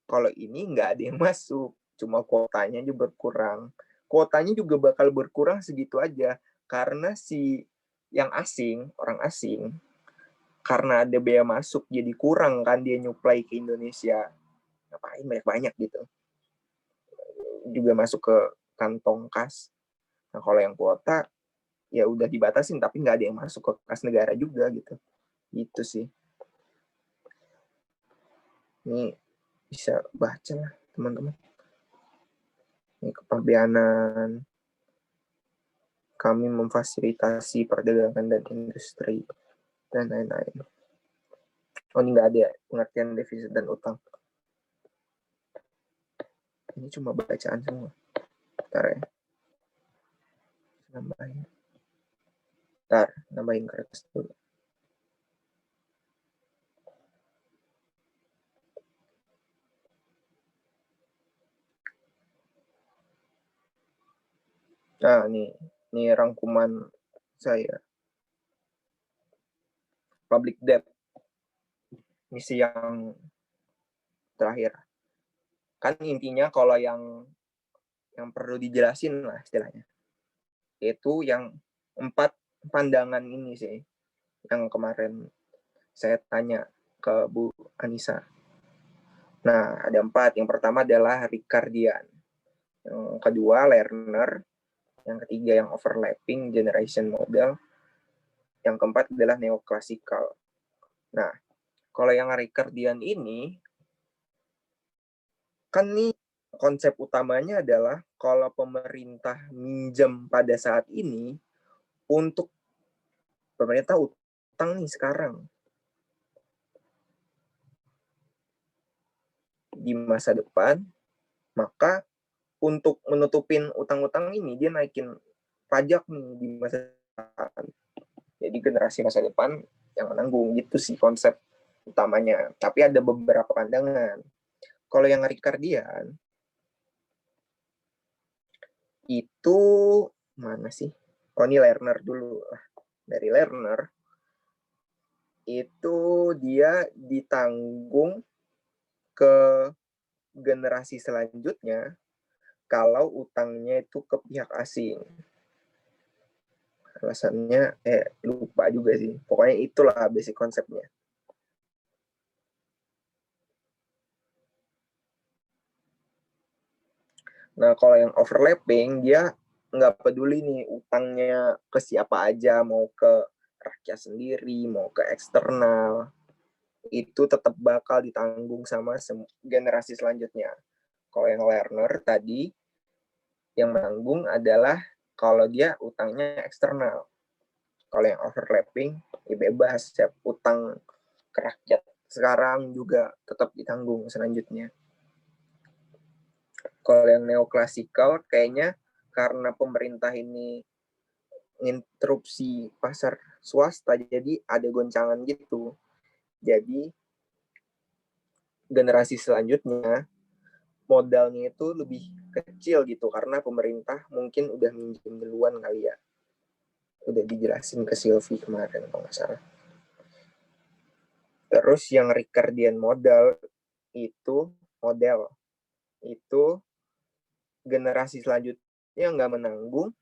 Kalau ini nggak ada yang masuk, cuma kuotanya juga berkurang. Kuotanya juga bakal berkurang segitu aja, karena si yang asing, orang asing, karena ada bea masuk jadi kurang kan dia nyuplai ke Indonesia, ngapain banyak-banyak gitu, juga masuk ke kantong kas. Nah kalau yang kuota ya udah dibatasin tapi nggak ada yang masuk ke kas negara juga gitu, gitu sih. Ini bisa baca lah teman-teman. Ini kepabeanan, kami memfasilitasi perdagangan dan industri dan lain-lain. Oh ini nggak ada pengertian defisit dan utang. Ini cuma bacaan semua. Bentar ya. Nambahin kertas dulu. Nah, ini rangkuman saya. Public debt. Misi yang terakhir. Kan intinya kalau yang perlu dijelasin lah istilahnya. Itu yang 4 pandangan ini sih. Yang kemarin saya tanya ke Bu Anissa. Nah, ada 4. Yang pertama adalah Ricardian. Yang kedua, Lerner. Yang ketiga, yang overlapping generation model. Yang keempat adalah neoclassical. Nah, kalau yang Ricardian ini, kan nih konsep utamanya adalah kalau pemerintah minjem pada saat ini untuk pemerintah utang nih sekarang. Di masa depan, maka untuk menutupin utang-utang ini, dia naikin pajak nih di masa depan. Jadi generasi masa depan yang menanggung, gitu sih konsep utamanya. Tapi ada beberapa pandangan. Kalau yang Ricardian, itu mana sih? Oh ini Lerner dulu. Dari Lerner, itu dia ditanggung ke generasi selanjutnya kalau utangnya itu ke pihak asing. Alasannya lupa juga sih. Pokoknya itulah basic konsepnya. Nah kalau yang overlapping, dia nggak peduli nih utangnya ke siapa aja, mau ke rakyat sendiri, mau ke eksternal, itu tetap bakal ditanggung sama generasi selanjutnya. Kalau yang Lerner tadi, yang menanggung adalah kalau dia utangnya eksternal. Kalau yang overlapping, ya bebas, siap utang ke rakyat sekarang juga tetap ditanggung selanjutnya. Kalau yang neoklasikal, kayaknya karena pemerintah ini interupsi pasar swasta, jadi ada goncangan gitu. Jadi generasi selanjutnya modalnya itu lebih kecil gitu karena pemerintah mungkin udah minjem duluan kali ya. Udah dijelasin ke Sylvie kemarin kalau nggak salah. Terus yang Ricardian model itu generasi selanjutnya nggak menanggung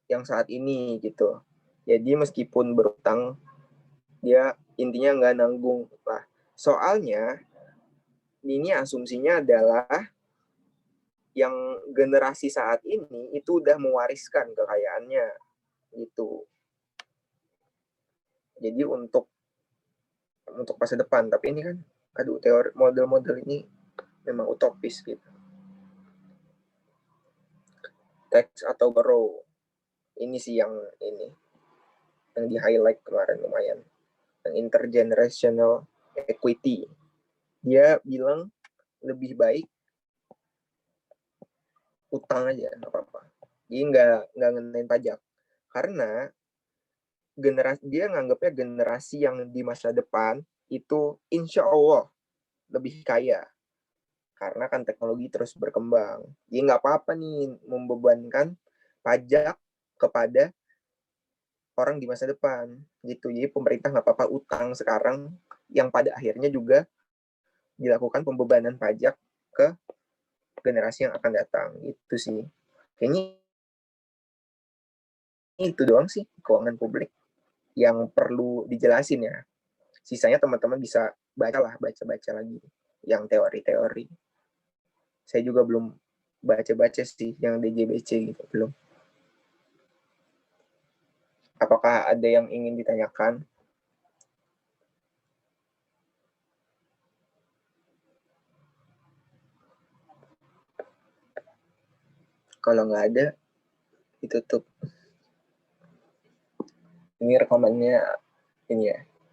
yang saat ini gitu. Jadi meskipun berutang, dia intinya nggak nanggung lah. Soalnya ini asumsinya adalah yang generasi saat ini itu udah mewariskan kekayaannya gitu. Jadi untuk masa depan, tapi ini kan teori model-model ini memang utopis gitu. Tax atau borrow, ini sih yang di highlight kemarin lumayan, yang intergenerational equity. Dia bilang lebih baik utang aja, nggak apa-apa. Jadi nggak ngenain pajak karena dia nganggapnya generasi yang di masa depan itu insya Allah lebih kaya karena kan teknologi terus berkembang. Jadi nggak apa-apa nih membebankan pajak kepada orang di masa depan gitu. Jadi pemerintah nggak apa-apa utang sekarang yang pada akhirnya juga dilakukan pembebanan pajak ke generasi yang akan datang gitu sih. Kayaknya itu doang sih keuangan publik yang perlu dijelasin ya. Sisanya teman-teman bisa baca lagi yang teori-teori. Saya juga belum baca-baca sih yang DJBC gitu, belum. Apakah ada yang ingin ditanyakan? Kalau nggak ada, ditutup. Ini rekamannya ini ya,